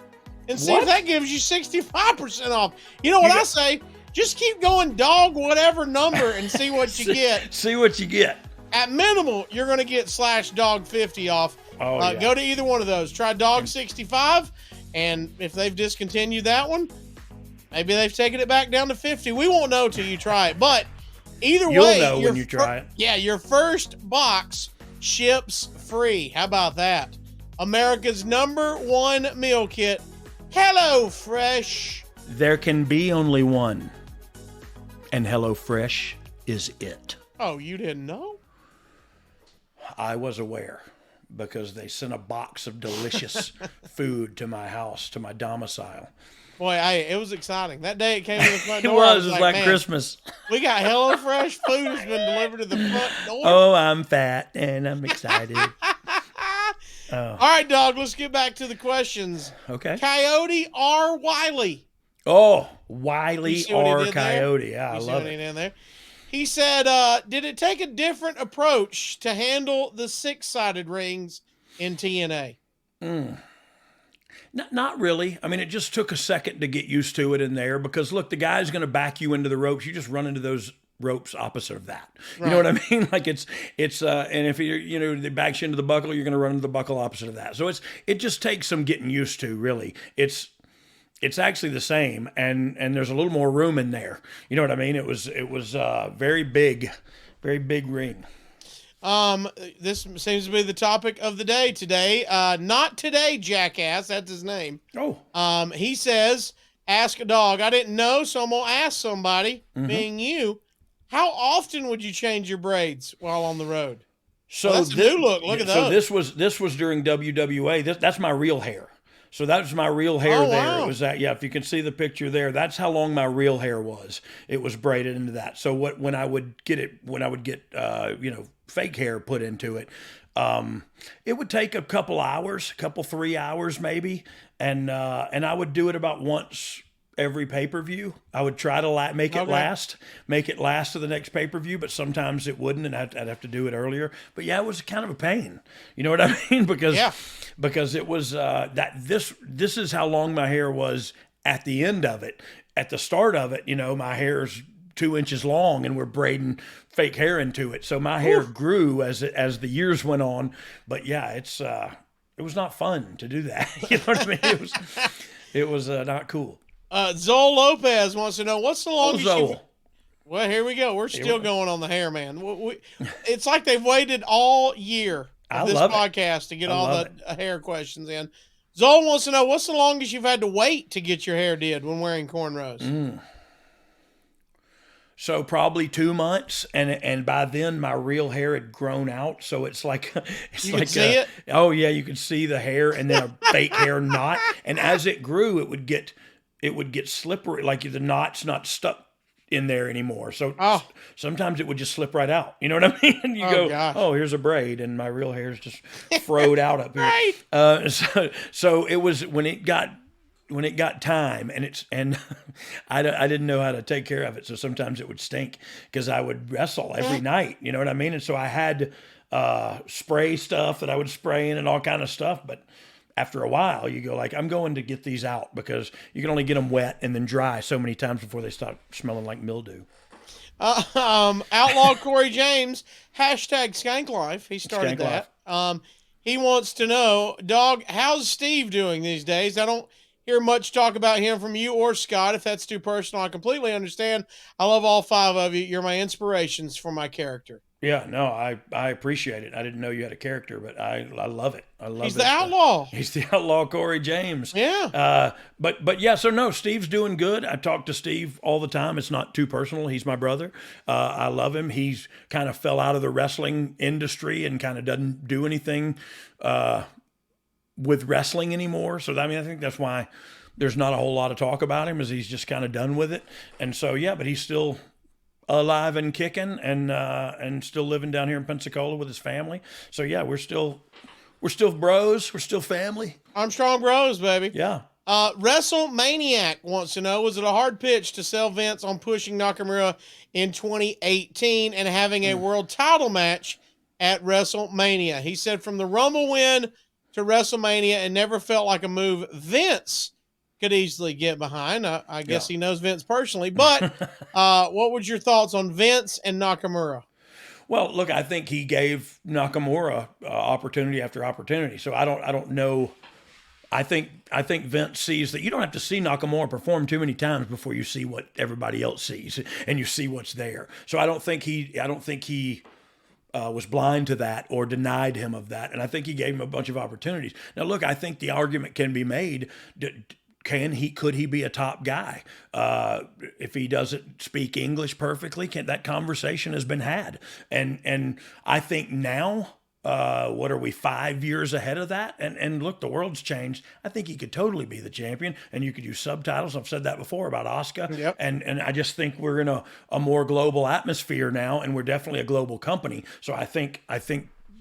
and see if that gives you 65% off. You know what I say? Just keep going dog whatever number and see what you get. See what you get. At minimal, you're going to get /Dog50 off. Go to either one of those. Try Dog65, and if they've discontinued that one, maybe they've taken it back down to 50. We won't know till you try it. But either way, you'll know when you try it. Yeah, your first box ships free. How about that? America's #1 meal kit, HelloFresh. There can be only one, and HelloFresh is it. Oh, you didn't know? I was aware because they sent a box of delicious food to my house, to my domicile. Boy, it was exciting. That day it came to the front door. It was like Christmas. We got HelloFresh food has been delivered to the front door. Oh, I'm fat and I'm excited. All right, Dog, let's get back to the questions. Okay. Coyote or Wiley? Oh, Wiley or Coyote. Yeah, I love it. In there? He said, did it take a different approach to handle the 6-sided rings in TNA? Not really. I mean, it just took a second to get used to it in there because, look, the guy's going to back you into the ropes. You just run into those ropes opposite of that. You know what I mean? Like it's and if they backs you into the buckle, you're going to run into the buckle opposite of that. So it just takes some getting used to, really. It's actually the same, and there's a little more room in there. You know what I mean? It was very big ring. This seems to be the topic of the day today. Not today, jackass. That's his name. Oh. He says, ask a dog. I didn't know, so I'm going to ask somebody, being you, how often would you change your braids while on the road? So that's a new look. Look at those. So this was during WWA. That's my real hair. So that was my real hair there. Wow. It was that, if you can see the picture there, that's how long my real hair was. It was braided into that. So when I would get fake hair put into it, it would take a couple hours, 3 hours maybe. And I would do it about once every pay-per-view. I would try to make it last to the next pay-per-view, but sometimes it wouldn't, and I'd have to do it earlier. But yeah, it was kind of a pain. You know what I mean? Because it was this is how long my hair was at the end of it. At the start of it, my hair's 2 inches long, and we're braiding fake hair into it. So my hair grew as the years went on. But yeah, it was not fun to do that. You know what I mean? It was not cool. Zoe Lopez wants to know, what's the longest Zoe. Well, here we go. We're still going on the hair, man. It's like they've waited all year of this podcast to get all the hair questions in. Zoe wants to know, what's the longest you've had to wait to get your hair did when wearing cornrows? So probably 2 months, and by then my real hair had grown out. So it's like you could see it. Oh yeah, you could see the hair and then a fake hair knot. And as it grew, it would get slippery, like the knot's not stuck in there anymore. So sometimes it would just slip right out. You know what I mean? And you go, gosh. Oh, here's a braid, and my real hair's just froed out up here. Right. So it was when it got time, and I didn't know how to take care of it. So sometimes it would stink because I would wrestle every night. You know what I mean? And so I had spray stuff that I would spray in and all kind of stuff, but after a while, you go like, I'm going to get these out because you can only get them wet and then dry so many times before they start smelling like mildew. Outlaw Corey James, hashtag Skank Life. He started that. He wants to know, Dog, how's Steve doing these days? I don't hear much talk about him from you or Scott. If that's too personal, I completely understand. I love all 5 of you. You're my inspirations for my character. Yeah, no, I appreciate it. I didn't know you had a character, but I love it. I love it. He's the outlaw. He's the outlaw Corey James. Yeah. But yeah, so no, Steve's doing good. I talk to Steve all the time. It's not too personal. He's my brother. I love him. He's kind of fell out of the wrestling industry and kind of doesn't do anything with wrestling anymore. So I mean, I think that's why there's not a whole lot of talk about him, is he's just kind of done with it. And so yeah, but he's still alive and kicking, and still living down here in Pensacola with his family. So yeah, we're still bros. We're still family. Armstrong Bros, baby. Yeah. WrestleManiac wants to know, was it a hard pitch to sell Vince on pushing Nakamura in 2018 and having a world title match at WrestleMania? He said from the Rumble win to WrestleMania, it never felt like a move Vince could easily get behind. I guess he knows Vince personally, but what was your thoughts on Vince and Nakamura? Well, look, I think he gave Nakamura opportunity after opportunity. So I don't know. I think Vince sees that you don't have to see Nakamura perform too many times before you see what everybody else sees and you see what's there. So I don't think he was blind to that or denied him of that. And I think he gave him a bunch of opportunities. Now, look, I think the argument can be made. Could he be a top guy? If he doesn't speak English perfectly, that conversation has been had. And I think now, what are we, 5 years ahead of that? And look, the world's changed. I think he could totally be the champion, and you could use subtitles. I've said that before about Asuka. Yep. And I just think we're in a more global atmosphere now, and we're definitely a global company. So I think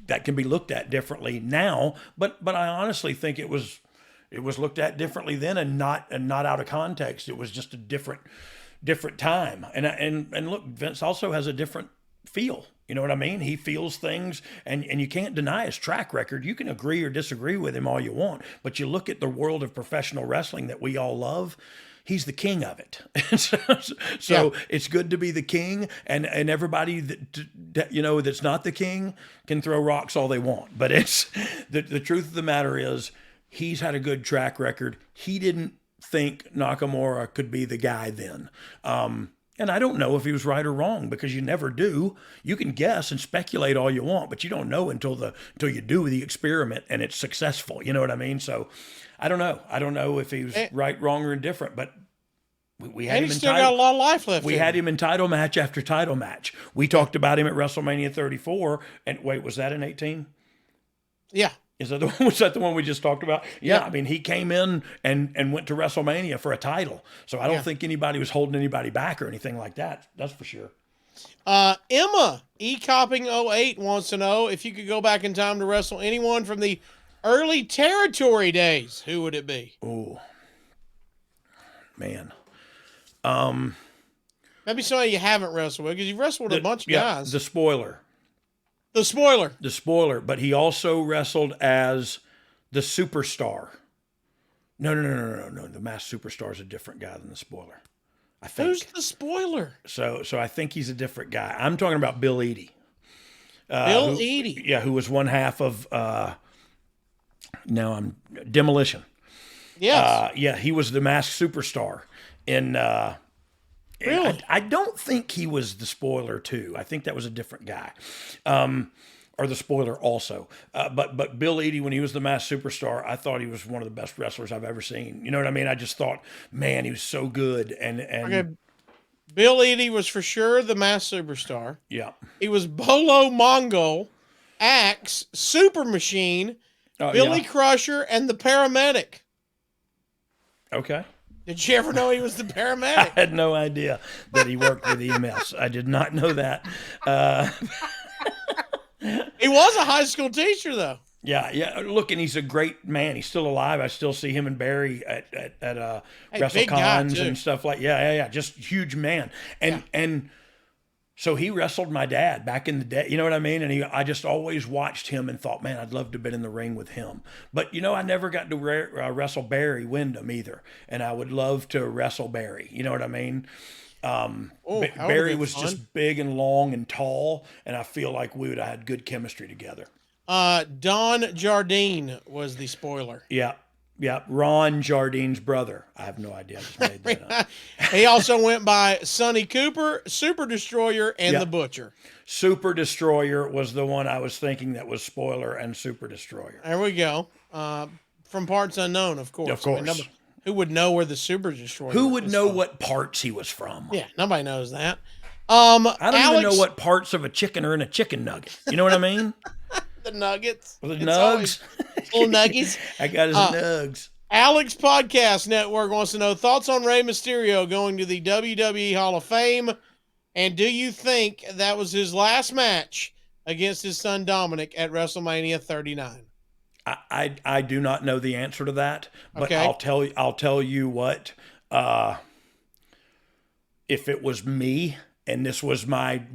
that can be looked at differently now, but I honestly think it was looked at differently then, and not out of context. It was just a different time. And look, Vince also has a different feel. You know what I mean? He feels things, and you can't deny his track record. You can agree or disagree with him all you want, but you look at the world of professional wrestling that we all love. He's the king of it. So it's good to be the king, and everybody that that's not the king can throw rocks all they want. But it's the truth of the matter is, he's had a good track record. He didn't think Nakamura could be the guy then. And I don't know if he was right or wrong, because you never do. You can guess and speculate all you want, but you don't know until you do the experiment and it's successful. You know what I mean? So I don't know. I don't know if he was right, wrong, or indifferent, but we had him in still got a lot of life left. We had him in title match after title match. We talked about him at WrestleMania 34. And wait, was that in 18? Yeah. Was that the one we just talked about? Yeah. I mean, he came in and went to WrestleMania for a title. So I don't think anybody was holding anybody back or anything like that. That's for sure. Emma, E-Copping 08 wants to know, if you could go back in time to wrestle anyone from the early territory days, who would it be? Oh, man. Maybe somebody you haven't wrestled with, because you've wrestled with a bunch of guys. The Spoiler. The Spoiler, but he also wrestled as the Superstar. No. The Masked Superstar is a different guy than the Spoiler, I think. Who's the Spoiler? So I think he's a different guy. I'm talking about Bill Eadie. Eadie? Yeah, who was one half of Demolition. Yes. He was the Masked Superstar. in Really? I don't think he was the spoiler too. I think that was a different guy. Or the spoiler also. But Bill Eadie, when he was the Masked Superstar, I thought he was one of the best wrestlers I've ever seen. You know what I mean? I just thought, man, he was so good. And Okay. Bill Eadie was for sure the Masked Superstar. Yeah. He was Bolo Mongol, Axe, Super Machine, Billy Crusher, and the Paramedic. Okay. Did you ever know he was the paramedic? I had no idea that he worked with EMS. I did not know that. He was a high school teacher, though. Yeah. Look, and he's a great man. He's still alive. I still see him and Barry at WrestleCons and stuff like. Yeah. Just huge man. And so he wrestled my dad back in the day. You know what I mean? And I just always watched him and thought, man, I'd love to have been in the ring with him. But I never got to wrestle Barry Windham either. And I would love to wrestle Barry. You know what I mean? Barry was just big and long and tall, and I feel like we would have had good chemistry together. Don Jardine was the spoiler. Yeah. Ron Jardine's brother. I have no idea. I just made that up. He also went by Sonny Cooper, Super Destroyer, and the Butcher. Super Destroyer was the one I was thinking that was spoiler and Super Destroyer. There we go. From Parts Unknown, of course. Of course. I mean, who would know where the Super Destroyer Who would know from? what parts he was from? Yeah, nobody knows that. I don't even know what parts of a chicken are in a chicken nugget. You know what I mean? The nuggets. The nugs. Little nuggies. I got his nugs. Alex Podcast Network wants to know thoughts on Rey Mysterio going to the WWE Hall of Fame, and do you think that was his last match against his son Dominic at WrestleMania 39? I do not know the answer to that, but Okay. I'll tell you what. If it was me and this was I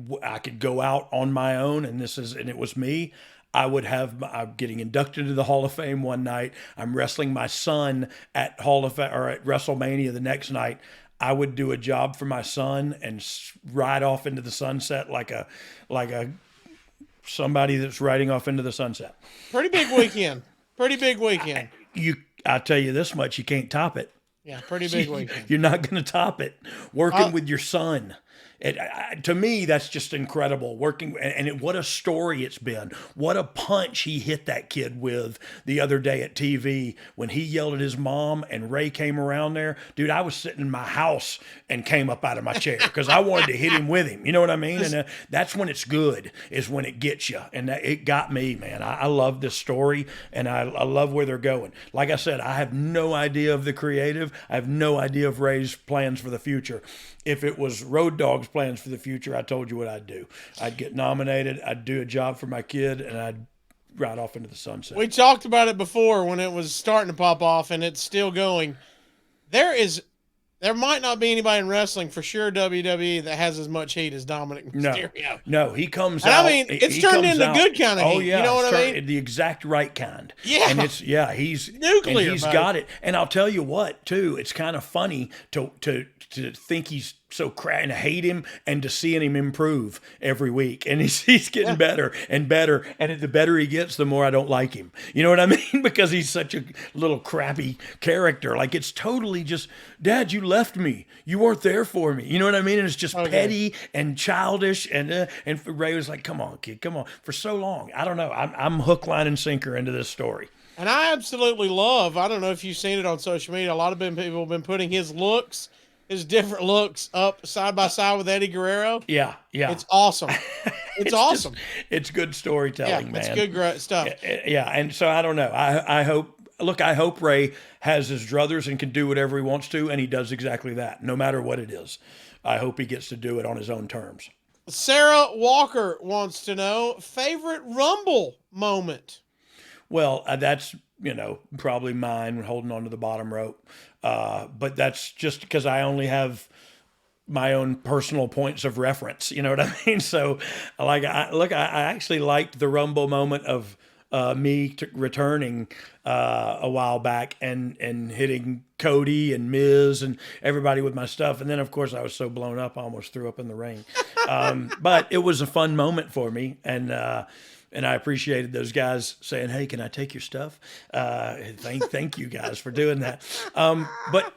could go out on my own and it was me, I'm getting inducted to the Hall of Fame one night. I'm wrestling my son at Hall of Fame or at WrestleMania the next night. I would do a job for my son and ride off into the sunset like a somebody that's riding off into the sunset. Pretty big weekend. I'll tell you this much, you can't top it. Yeah, pretty big weekend. You're not going to top it. Working with your son. To me, that's just incredible. What a story it's been. What a punch he hit that kid with the other day at TV when he yelled at his mom and Ray came around there. Dude, I was sitting in my house and came up out of my chair because I wanted to hit him with him. You know what I mean? And that's when it's good, is when it gets you. And it got me, man. I love this story, and I love where they're going. Like I said, I have no idea of the creative. I have no idea of Ray's plans for the future. If it was Road Dogg's plans for the future, I told you what I'd do. I'd get nominated, I'd do a job for my kid, and I'd ride off into the sunset. We talked about it before when it was starting to pop off, and it's still going. There might not be anybody in wrestling, for sure, WWE, that has as much heat as Dominic Mysterio. No, he comes out. I mean, it's turned into good kind of heat. Yeah, you know what I mean? The exact right kind. Yeah. And he's nuclear. And he's got it. And I'll tell you what, too, it's kind of funny to think he's so and hate him and to seeing him improve every week. And he's getting better and better. And the better he gets, the more I don't like him. You know what I mean? Because he's such a little crappy character. Like, it's totally just, Dad, you left me. You weren't there for me. You know what I mean? And it's just petty and childish. And Ray was like, come on, kid, come on. For so long. I don't know. I'm hook, line, and sinker into this story. And I absolutely love, I don't know if you've seen it on social media, a lot of people have been putting his different looks up side by side with Eddie Guerrero. Yeah. It's awesome. It's awesome. It's good storytelling, man. It's good stuff. Yeah, and so I don't know. I hope Ray has his druthers and can do whatever he wants to, and he does exactly that, no matter what it is. I hope he gets to do it on his own terms. Sarah Walker wants to know, favorite Rumble moment? Well, that's, probably mine, holding on to the bottom rope. But that's just because I only have my own personal points of reference. You know what I mean? So, I actually liked the Rumble moment of me returning a while back and hitting Cody and Miz and everybody with my stuff. And then, of course, I was so blown up, I almost threw up in the ring. But it was a fun moment for me. And And I appreciated those guys saying, "Hey, can I take your stuff?" Thank you guys for doing that. But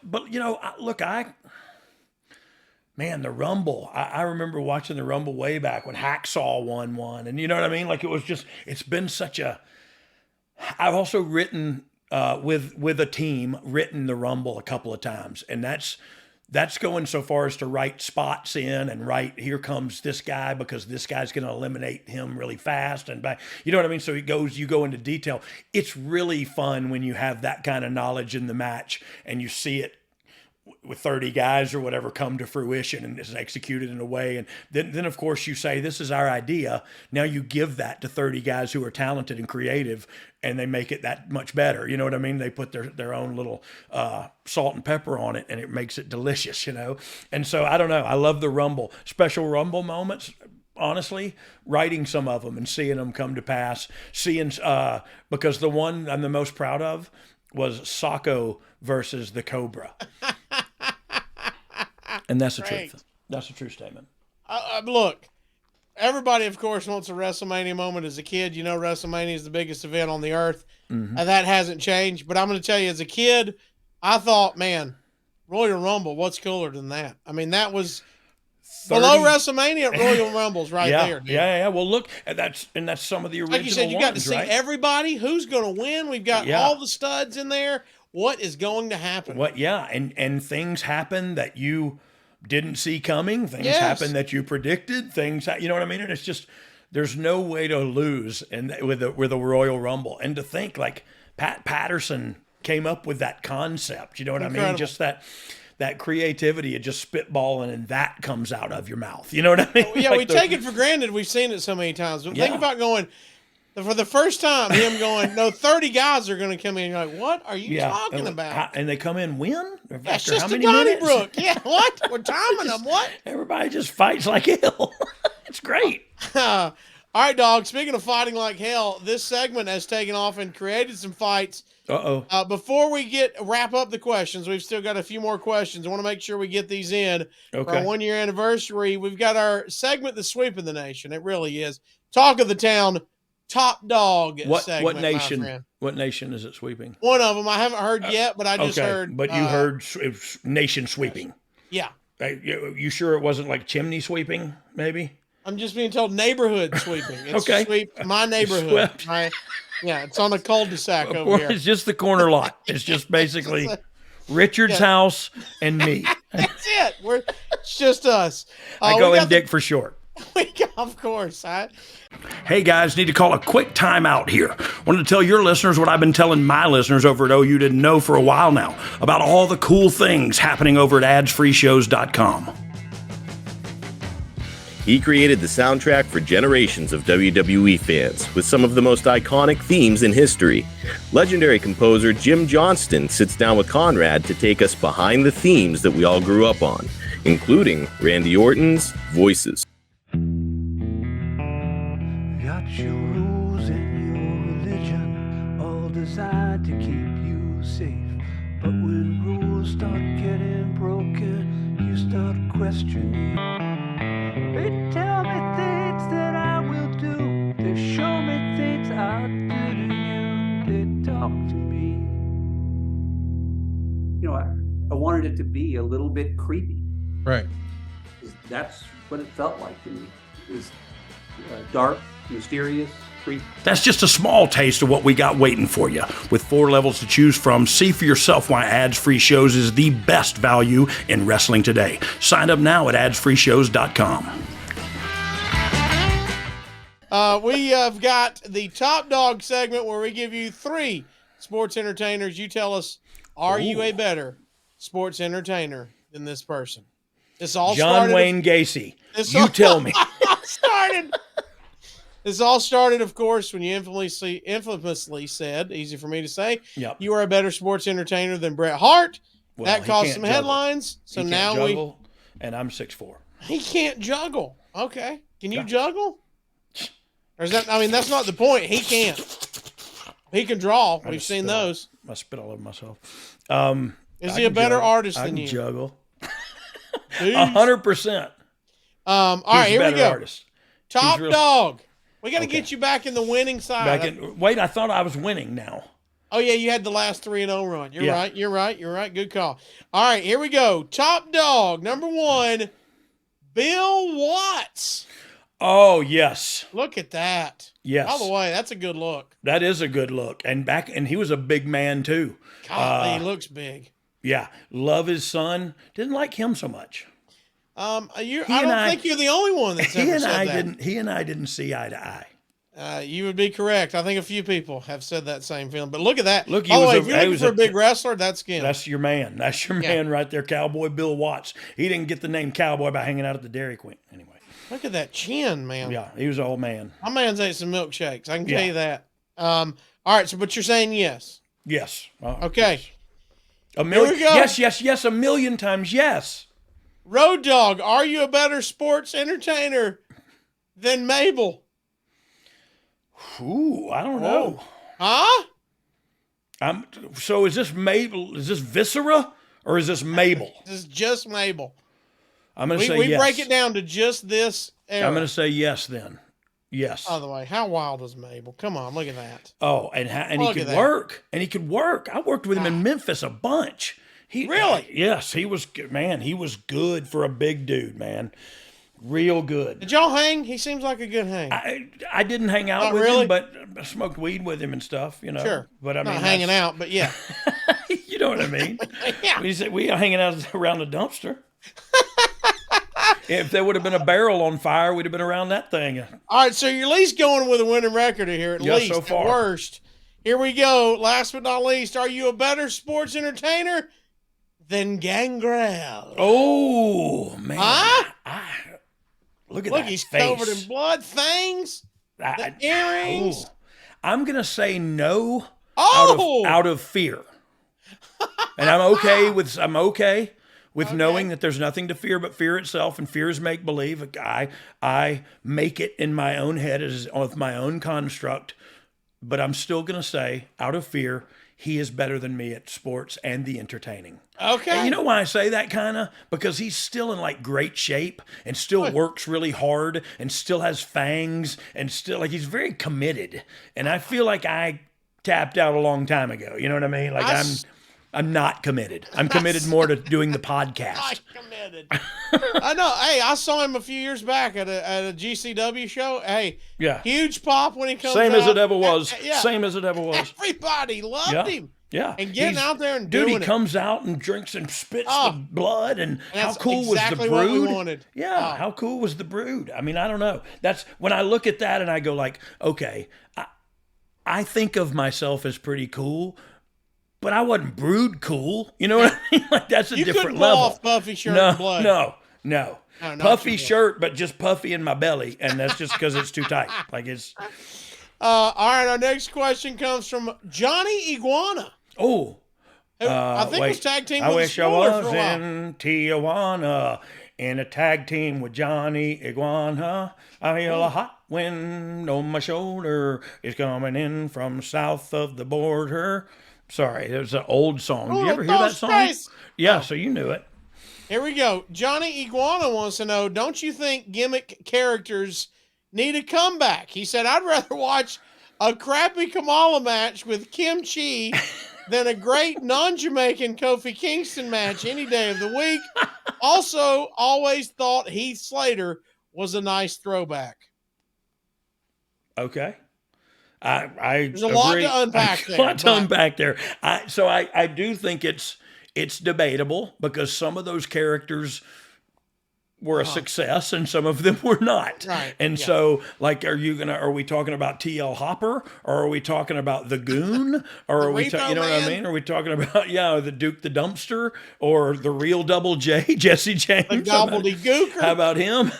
man, the Rumble. I remember watching the Rumble way back when Hacksaw won one, and you know what I mean. Like it's been such a. I've also written with a team, written the Rumble a couple of times, and that's going so far as to write spots in and write, here comes this guy because this guy's going to eliminate him really fast and back. You know what I mean? So you go into detail. It's really fun when you have that kind of knowledge in the match and you see it with 30 guys or whatever come to fruition and is executed in a way. And then of course you say, this is our idea. Now you give that to 30 guys who are talented and creative and they make it that much better. You know what I mean? They put their own little salt and pepper on it and it makes it delicious, you know? And so I don't know. I love the Rumble, special Rumble moments. Honestly, writing some of them and seeing them come to pass, because the one I'm the most proud of was Socko versus the Cobra. And that's the truth. That's a true statement. Look, everybody, of course, wants a WrestleMania moment. As a kid, you know WrestleMania is the biggest event on the earth. Mm-hmm. And that hasn't changed. But I'm going to tell you, as a kid, I thought, man, Royal Rumble, what's cooler than that? I mean, that was 30... below WrestleMania, Royal Rumble's right there. Dude. Yeah. Well, look, that's some of the original like you said, you got to see everybody. Who's going to win? We've got all the studs in there. What is going to happen? And things happen that you didn't see coming. Things happen that you predicted. You know what I mean? And it's just, there's no way to lose with a Royal Rumble. And to think like Pat Patterson came up with that concept. You know what I mean? Just that creativity of just spitballing and that comes out of your mouth. You know what I mean? Yeah, we take it for granted. We've seen it so many times. But think about going. For the first time, him going, no, 30 guys are going to come in. You're like, what are you talking about? And they come in when? That's just a Donnybrook. Yeah, what? We're timing them. What? Everybody just fights like hell. It's great. All right, Dog. Speaking of fighting like hell, this segment has taken off and created some fights. Uh-oh. Before we wrap up the questions, we've still got a few more questions. I want to make sure we get these in for our 1-year anniversary. We've got our segment, The Sweep of the Nation. It really is. Talk of the Town. Topp Dogg segment, what nation? What nation is it sweeping? One of them. I haven't heard yet, but I just heard. But you heard nation sweeping. Yeah. You sure it wasn't like chimney sweeping? Maybe. I'm just being told neighborhood sweeping. It's sweep my neighborhood. It's on a cul-de-sac over here. It's just the corner lot. It's just basically Richard's house and me. That's it. It's just us. I go in Dick for short. Of course. Hey guys, need to call a quick timeout here. Wanted to tell your listeners what I've been telling my listeners over at OU Didn't Know for a while now about all the cool things happening over at adsfreeshows.com. He created the soundtrack for generations of WWE fans with some of the most iconic themes in history. Legendary composer Jim Johnston sits down with Conrad to take us behind the themes that we all grew up on, including Randy Orton's Voices. Got your rules and your religion, all designed to keep you safe. But when rules start getting broken, you start questioning. They tell me things that I will do. They show me things I'll do to you. They talk to me. You know, I wanted it to be a little bit creepy. Right. That's what it felt like to me. It was dark, mysterious, creepy. That's just a small taste of what we got waiting for you. With 4 levels to choose from, see for yourself why Ads-Free Shows is the best value in wrestling today. Sign up now at adsfreeshows.com. We have got the Topp Dogg segment where we give you 3 sports entertainers. You tell us, are you a better sports entertainer than this person? This all John Wayne Gacy. You tell me. This all started, of course, when you infamously said, easy for me to say, you are a better sports entertainer than Bret Hart. Well, that caused some headlines. So now juggle, and I'm 6'4". He can't juggle. Okay. Can you juggle? Or is that? I mean, that's not the point. He can't. He can draw. We've seen those. I spit all over myself. Is he a better artist than you? I can juggle. 100%. All right, here we go. Artist. Topp Dogg. We got to get you back in the winning side. Wait, I thought I was winning now. Oh, yeah, you had the last 3-0 run. You're right. You're right. Good call. All right, here we go. Top Dog, number 1, Bill Watts. Oh, yes. Look at that. Yes. By the way, that's a good look. That is a good look. And he was a big man, too. God, he looks big. Yeah. Love his son. Didn't like him so much. I don't think you're the only one that's ever said that. He and I didn't see eye to eye. You would be correct. I think a few people have said that same feeling. But look at that. Look, if you're looking for a big wrestler, that's him. That's your man. That's your man right there, Cowboy Bill Watts. He didn't get the name Cowboy by hanging out at the Dairy Queen. Anyway. Look at that chin, man. Yeah, he was an old man. My man's ate some milkshakes. I can tell you that. All right, but you're saying yes. Yes. Okay. Yes. A million. Here we go. Yes. A million times yes. Road Dogg, are you a better sports entertainer than Mabel? Ooh, I don't know. Huh? So is this Mabel? Is this Viscera or is this Mabel? This is just Mabel. I'm going to say yes. We yes. break it down to just this era. I'm going to say yes then. Yes. By the way, how wild is Mabel? Come on, look at that. Oh, and he could work. And he could work. I worked with him in Memphis a bunch. Really? Yes, he was good, man. He was good for a big dude, man. Real good. Did y'all hang? He seems like a good hang. I didn't hang out with him, but I smoked weed with him and stuff, you know. Sure. But I mean, not hanging out, but yeah. You know what I mean? Yeah. We are hanging out around the dumpster. If there would have been a barrel on fire, we'd have been around that thing. All right, so you're at least going with a winning record here, at least. So far. At worst. Here we go. Last but not least, are you a better sports entertainer than Gangrel? Oh, man. Huh? Look at Look, that he's face. covered in blood, fangs, the earrings. I'm going to say no Oh! out of fear. And I'm okay with knowing that there's nothing to fear but fear itself, and fear is make-believe. I make it in my own head with my own construct, but I'm still going to say, out of fear, he is better than me at sports and the entertaining. Okay. And you know why I say that kind of? Because he's still in like great shape and still works really hard and still has fangs and still like he's very committed. And I feel like I tapped out a long time ago. You know what I mean? Like I'm not committed. I'm committed more to doing the podcast. Not committed. I know. Hey, I saw him a few years back at a GCW show. Hey, huge pop when he comes Same out. as it ever was. Same as it ever was. Everybody loved him. Yeah. And getting out there and doing it. Dude, he comes out and drinks and spits the blood. And how cool was the brood? What we wanted. Yeah. How cool was the brood? I mean, I don't know. That's when I look at that and I go like, okay, I think of myself as pretty cool, but I wasn't brood cool. You know what I mean? Like that's a different level. Off puffy shirt and blood. No. Puffy shirt, but just puffy in my belly. And that's just because it's too tight. Like it's. All right. Our next question comes from Johnny Iguana. Oh, I think it was tag team. I wish I was in Tijuana in a tag team with Johnny Iguana. I feel a hot wind on my shoulder. It's coming in from south of the border. Sorry, it was an old song. Did you ever hear that song? Yeah, so you knew it. Here we go. Johnny Iguana wants to know, don't you think gimmick characters need a comeback? He said, I'd rather watch a crappy Kamala match with Kim Chi than a great non-Jamaican Kofi Kingston match any day of the week. Also, always thought Heath Slater was a nice throwback. Okay. There's a lot to unpack there. A lot to unpack there. I do think it's debatable because some of those characters were a success and some of them were not. Right. And so, like, are we talking about T.L. Hopper or are we talking about the Goon or are we, what I mean? Are we talking about, the Duke the Dumpster or the real Double J, Jesse James? The gobbledygooker. How about him?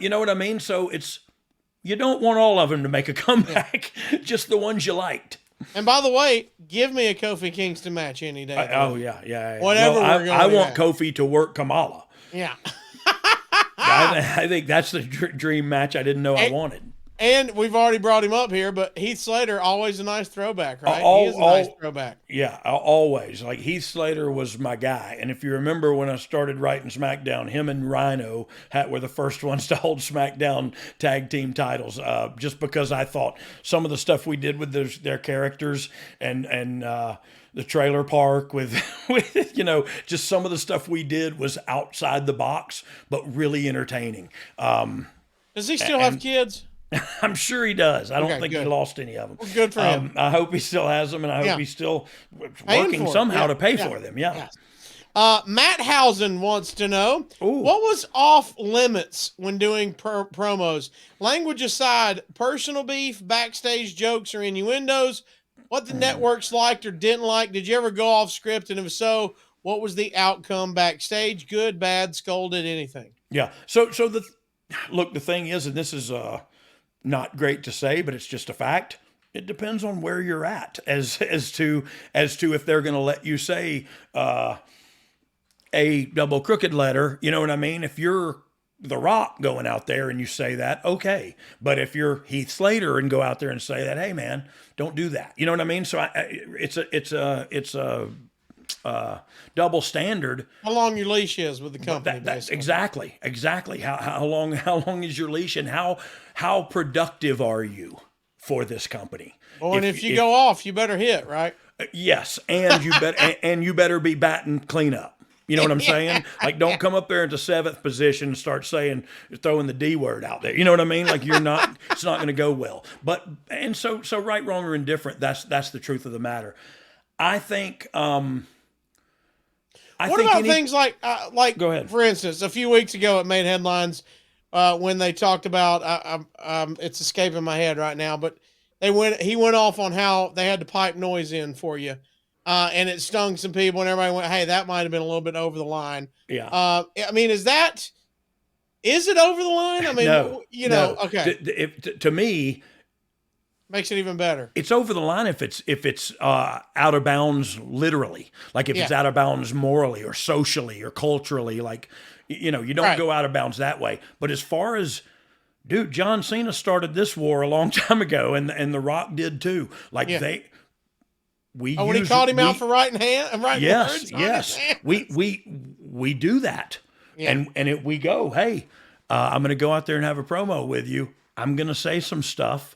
You know what I mean? So you don't want all of them to make a comeback, just the ones you liked. And by the way, give me a Kofi Kingston match any day. Whatever I want Kofi to work Kamala. Yeah. I think that's the dream match I didn't know I wanted. And we've already brought him up here, but Heath Slater, always a nice throwback, right? He is a nice throwback. Yeah, always. Like, Heath Slater was my guy. And if you remember when I started writing SmackDown, him and Rhino were the first ones to hold SmackDown tag team titles, just because I thought some of the stuff we did with their characters and the trailer park with just some of the stuff we did was outside the box, but really entertaining. Does he still have kids? I'm sure he does. I don't think he lost any of them. Well, good for him. I hope he still has them, and I hope he's still working somehow to pay for them. Yeah. Matt Housen wants to know, what was off limits when doing promos? Language aside, personal beef, backstage jokes, or innuendos? What the networks liked or didn't like? Did you ever go off script? And if so, what was the outcome backstage? Good, bad, scolded, anything? Yeah. So the thing is, and this is not great to say, but it's just a fact. It depends on where you're at as to if they're going to let you say a double crooked letter. You know what I mean? If you're The Rock going out there and you say that, okay. But if you're Heath Slater and go out there and say that, hey man, don't do that. You know what I mean? So it's a double standard. How long your leash is with the company? Exactly. How long is your leash, and how productive are you for this company? Oh, and if you go off, you better hit, right? Yes, and you better be batting cleanup. You know what I'm saying? Like, don't come up there into seventh position and start throwing the D word out there. You know what I mean? Like, it's not going to go well. But so right, wrong, or indifferent. That's the truth of the matter. I think. What about things like go ahead. For instance, a few weeks ago it made headlines when they talked about it's escaping my head right now, but he went off on how they had to pipe noise in for you, and it stung some people, and everybody went, "Hey, that might have been a little bit over the line." Yeah. I mean, is it over the line? I mean, no. Okay. To me, makes it even better. It's over the line if it's out of bounds literally, like if it's out of bounds morally or socially or culturally, like you don't go out of bounds that way. But as far as, dude, John Cena started this war a long time ago, and The Rock did too. Like when he called him out for writing words. Yes, we do that, and we go, hey, I'm going to go out there and have a promo with you. I'm going to say some stuff.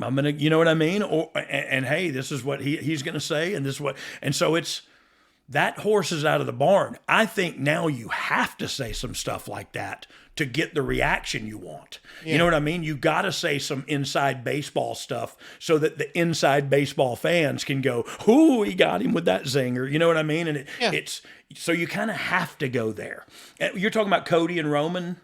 I'm gonna, you know what I mean? And hey, this is what he's gonna say, and this is what, and so it's that horse is out of the barn. I think now you have to say some stuff like that to get the reaction you want. Yeah. You know what I mean? You got to say some inside baseball stuff so that the inside baseball fans can go, "Ooh, he got him with that zinger." You know what I mean? And it's so you kind of have to go there. You're talking about Cody and Roman.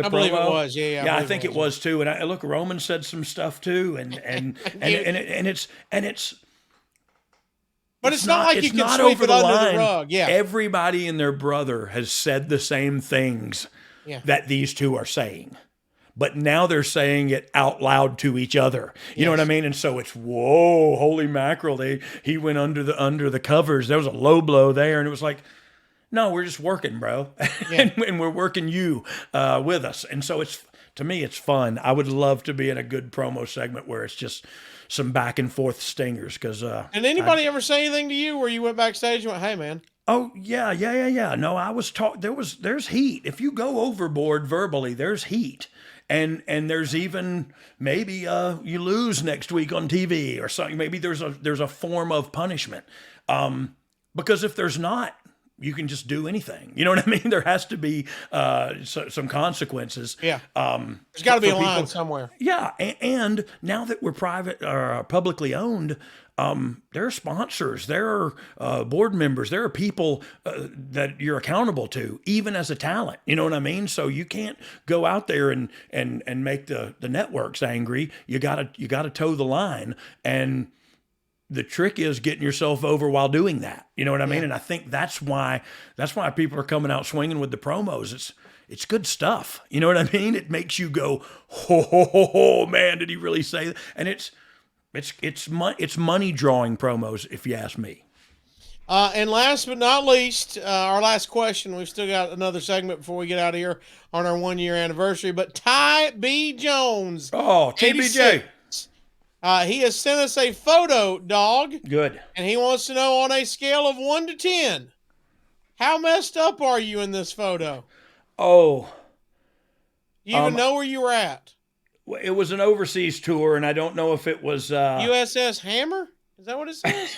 I believe it was, yeah. I think it was too. And look, Roman said some stuff too, and it's. But it's not like you can sweep it under the rug. Yeah, everybody and their brother has said the same things that these two are saying, but now they're saying it out loud to each other. You know what I mean? And so it's, whoa, holy mackerel! He went under the covers. There was a low blow there, and it was like, no, we're just working, bro. and we're working you with us. And so to me, it's fun. I would love to be in a good promo segment where it's just some back and forth stingers. And anybody ever say anything to you where you went backstage and went, "Hey, man"? Oh, yeah. No, I was there's heat. If you go overboard verbally, there's heat. And there's even maybe you lose next week on TV or something. Maybe there's a form of punishment. Because if there's not, you can just do anything. You know what I mean? There has to be some consequences. Yeah. There's got to be a line somewhere. Yeah. And now that we're private or publicly owned, there are sponsors, there are board members, there are people that you're accountable to, even as a talent. You know what I mean? So you can't go out there and make the networks angry. You gotta toe the line. And the trick is getting yourself over while doing that. You know what I mean? And I think that's why people are coming out swinging with the promos. It's good stuff. You know what I mean? It makes you go, ho, man, did he really say that? And it's money drawing promos, if you ask me. And last but not least, our last question. We've still got another segment before we get out of here on our 1 year anniversary. But Ty B. Jones. Oh, TBJ. He has sent us a photo, Dog. Good. And he wants to know on a scale of 1 to 10, how messed up are you in this photo? Oh. You even know where you were at? It was an overseas tour, and I don't know if it was USS Hammer? Is that what it says?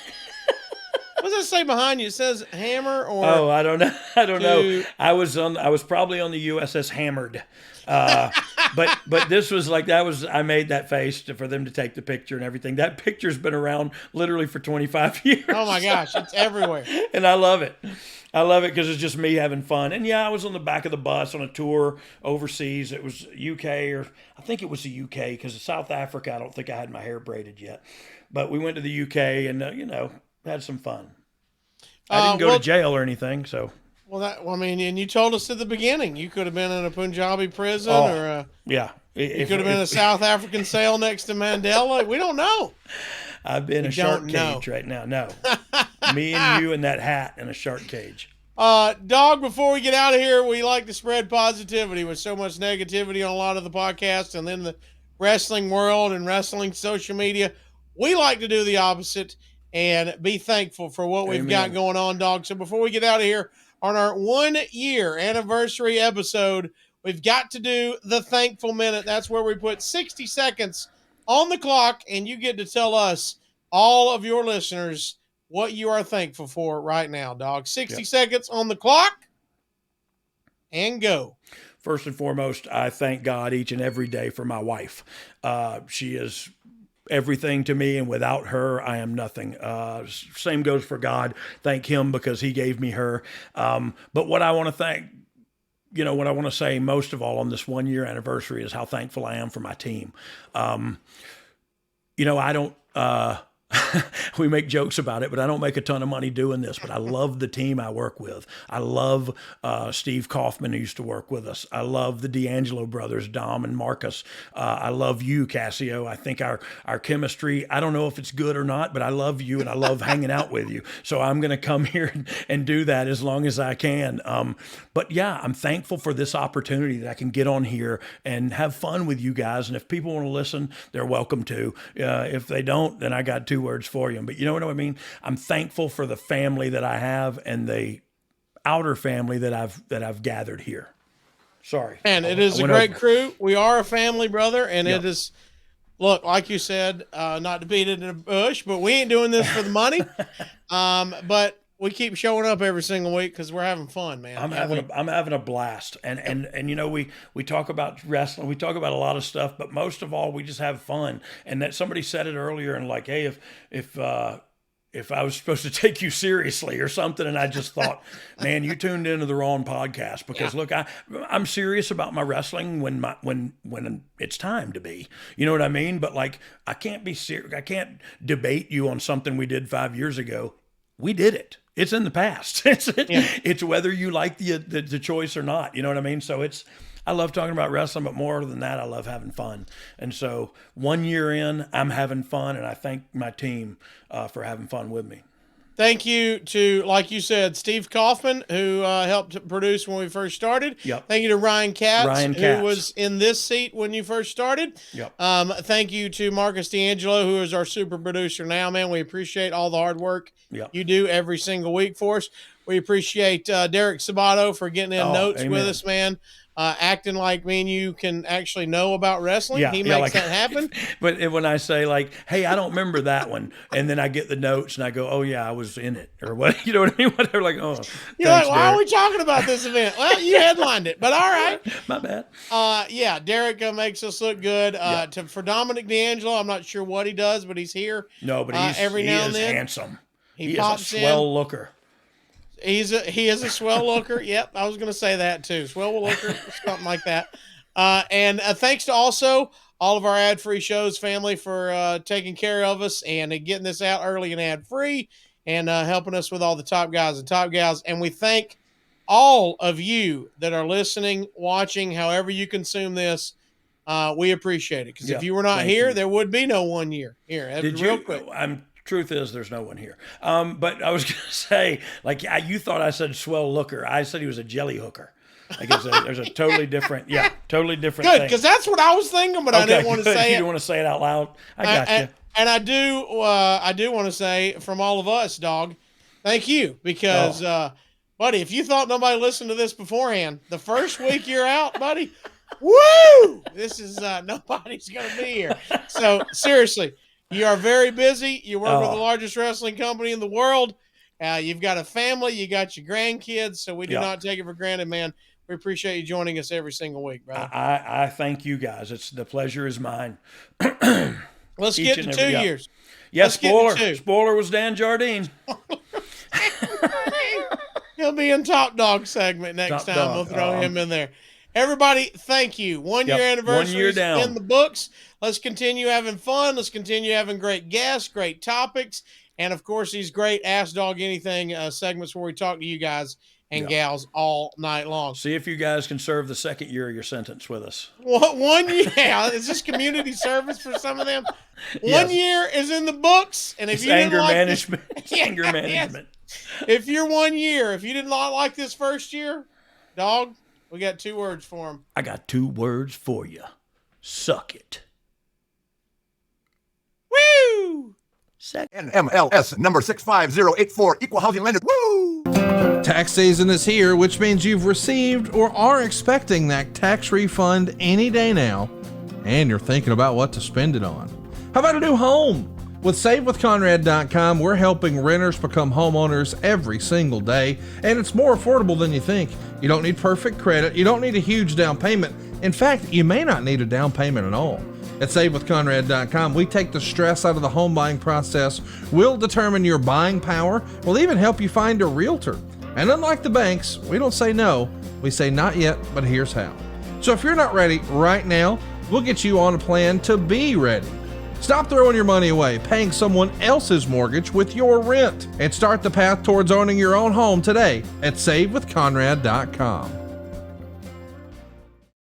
What does it say behind you? It says Hammer or? Oh, I don't know. I don't know. I was probably on the USS Hammered, but this was like I made that face for them to take the picture and everything. That picture's been around literally for 25 years. Oh my gosh, it's everywhere, and I love it. I love it because it's just me having fun. And yeah, I was on the back of the bus on a tour overseas. It was UK, or I think it was the UK, because South Africa, I don't think I had my hair braided yet. But we went to the UK and had some fun. I didn't go to jail or anything, so. I mean, and you told us at the beginning you could have been in a Punjabi prison yeah. You could have been in a South African cell next to Mandela. We don't know. I've been in a shark cage right now. No. Me and you in that hat in a shark cage. Dog, before we get out of here, we like to spread positivity with so much negativity on a lot of the podcasts and then the wrestling world and wrestling social media. We like to do the opposite and be thankful for what we've got going on, Dog. So before we get out of here, on our 1 year anniversary episode, we've got to do the thankful minute. That's where we put 60 seconds on the clock, and you get to tell us, all of your listeners, what you are thankful for right now, Dog. 60 seconds on the clock, and go. First and foremost, I thank God each and every day for my wife. She is everything to me, and without her, I am nothing. Same goes for God. Thank him because he gave me her. But what I want to thank, what I want to say most of all on this 1 year anniversary is how thankful I am for my team. I don't, we make jokes about it, but I don't make a ton of money doing this, but I love the team I work with. I love Steve Kaufman, who used to work with us. I love the D'Angelo brothers, Dom and Marcus. I love you, Casio. I think our chemistry, I don't know if it's good or not, but I love you and I love hanging out with you. So I'm going to come here and do that as long as I can. But yeah, I'm thankful for this opportunity that I can get on here and have fun with you guys. And if people want to listen, they're welcome to. If they don't, then I got 2 words for you. But you know what I mean? I'm thankful for the family that I have and the outer family that I've gathered here. Sorry. And it is a great crew. We are a family, brother. And it is, look, like you said, not to beat it in a bush, but we ain't doing this for the money. But we keep showing up every single week because we're having fun, man. I'm having a blast. And we talk about wrestling, we talk about a lot of stuff, but most of all, we just have fun. And that somebody said it earlier, and like, hey, if I was supposed to take you seriously or something, and I just thought, man, you tuned into the wrong podcast, because look, I'm serious about my wrestling when it's time to be. You know what I mean? But like, I can't be serious. I can't debate you on something we did 5 years ago. We did it. It's in the past. It's whether you like the choice or not. You know what I mean? So I love talking about wrestling, but more than that, I love having fun. And so 1 year in, I'm having fun, and I thank my team for having fun with me. Thank you to, like you said, Steve Kaufman, who helped produce when we first started. Yep. Thank you to Ryan Katz, who was in this seat when you first started. Yep. Thank you to Marcus D'Angelo, who is our super producer now, man. We appreciate all the hard work you do every single week for us. We appreciate Derek Sabato for getting in notes with us, man. Acting like me and you can actually know about wrestling. He makes that happen. But when I say like, hey, I don't remember that one, and then I get the notes and I go, oh yeah, I was in it, or what, you know what I mean? They're like, oh, you're thanks, like, why Derek. Are we talking about this event? Well, you headlined it, but all right. My bad. Derek makes us look good. For Dominic D'Angelo, I'm not sure what he does, but he's here. No, but every now and then. Handsome. He pops is a swell looker. He is a swell looker. Yep, I was going to say that too. Swell looker, something like that. And thanks to also all of our ad-free shows family for taking care of us and getting this out early and ad-free and helping us with all the top guys and top gals. And we thank all of you that are listening, watching, however you consume this. We appreciate it, because if you were not here, there would be no 1 year. Here, real quick. I'm Truth is, there's no one here. But I was going to say, like, you thought I said swell looker. I said he was a jelly hooker. Like there's a totally different, totally different Good, thing. because that's what I was thinking, but I didn't want to say it. You didn't want to say it out loud? I got you. And I do want to say from all of us, Dog, thank you. Because, buddy, if you thought nobody listened to this beforehand, the first week you're out, buddy, woo! This is, nobody's going to be here. So, seriously, you are very busy. You work with the largest wrestling company in the world. You've got a family. You got your grandkids. So we do not take it for granted, man. We appreciate you joining us every single week, brother. I thank you guys. The pleasure is mine. Let's get to 2 years. Yeah, spoiler was Dan Jardine. He'll be in Topp Dogg segment next time. We'll throw him in there. Everybody, thank you. 1 year anniversary is in the books. Let's continue having fun. Let's continue having great guests, great topics, and, of course, these great Ask Dog Anything segments where we talk to you guys and gals all night long. See if you guys can serve the second year of your sentence with us. What, 1 year? Is this community service for some of them? 1 year is in the books, and if you didn't like management, anger management. If you're 1 year, if you did not like this first year, Dog, we got 2 words for him. I got 2 words for you. Suck it. Woo! NMLS number 65084, equal housing lender. Woo! Tax season is here, which means you've received or are expecting that tax refund any day now, and you're thinking about what to spend it on. How about a new home? With SaveWithConrad.com, we're helping renters become homeowners every single day, and it's more affordable than you think. You don't need perfect credit. You don't need a huge down payment. In fact, you may not need a down payment at all. At SaveWithConrad.com, we take the stress out of the home buying process. We'll determine your buying power. We'll even help you find a realtor. And unlike the banks, we don't say no. We say not yet, but here's how. So if you're not ready right now, we'll get you on a plan to be ready. Stop throwing your money away, paying someone else's mortgage with your rent, and start the path towards owning your own home today at SaveWithConrad.com.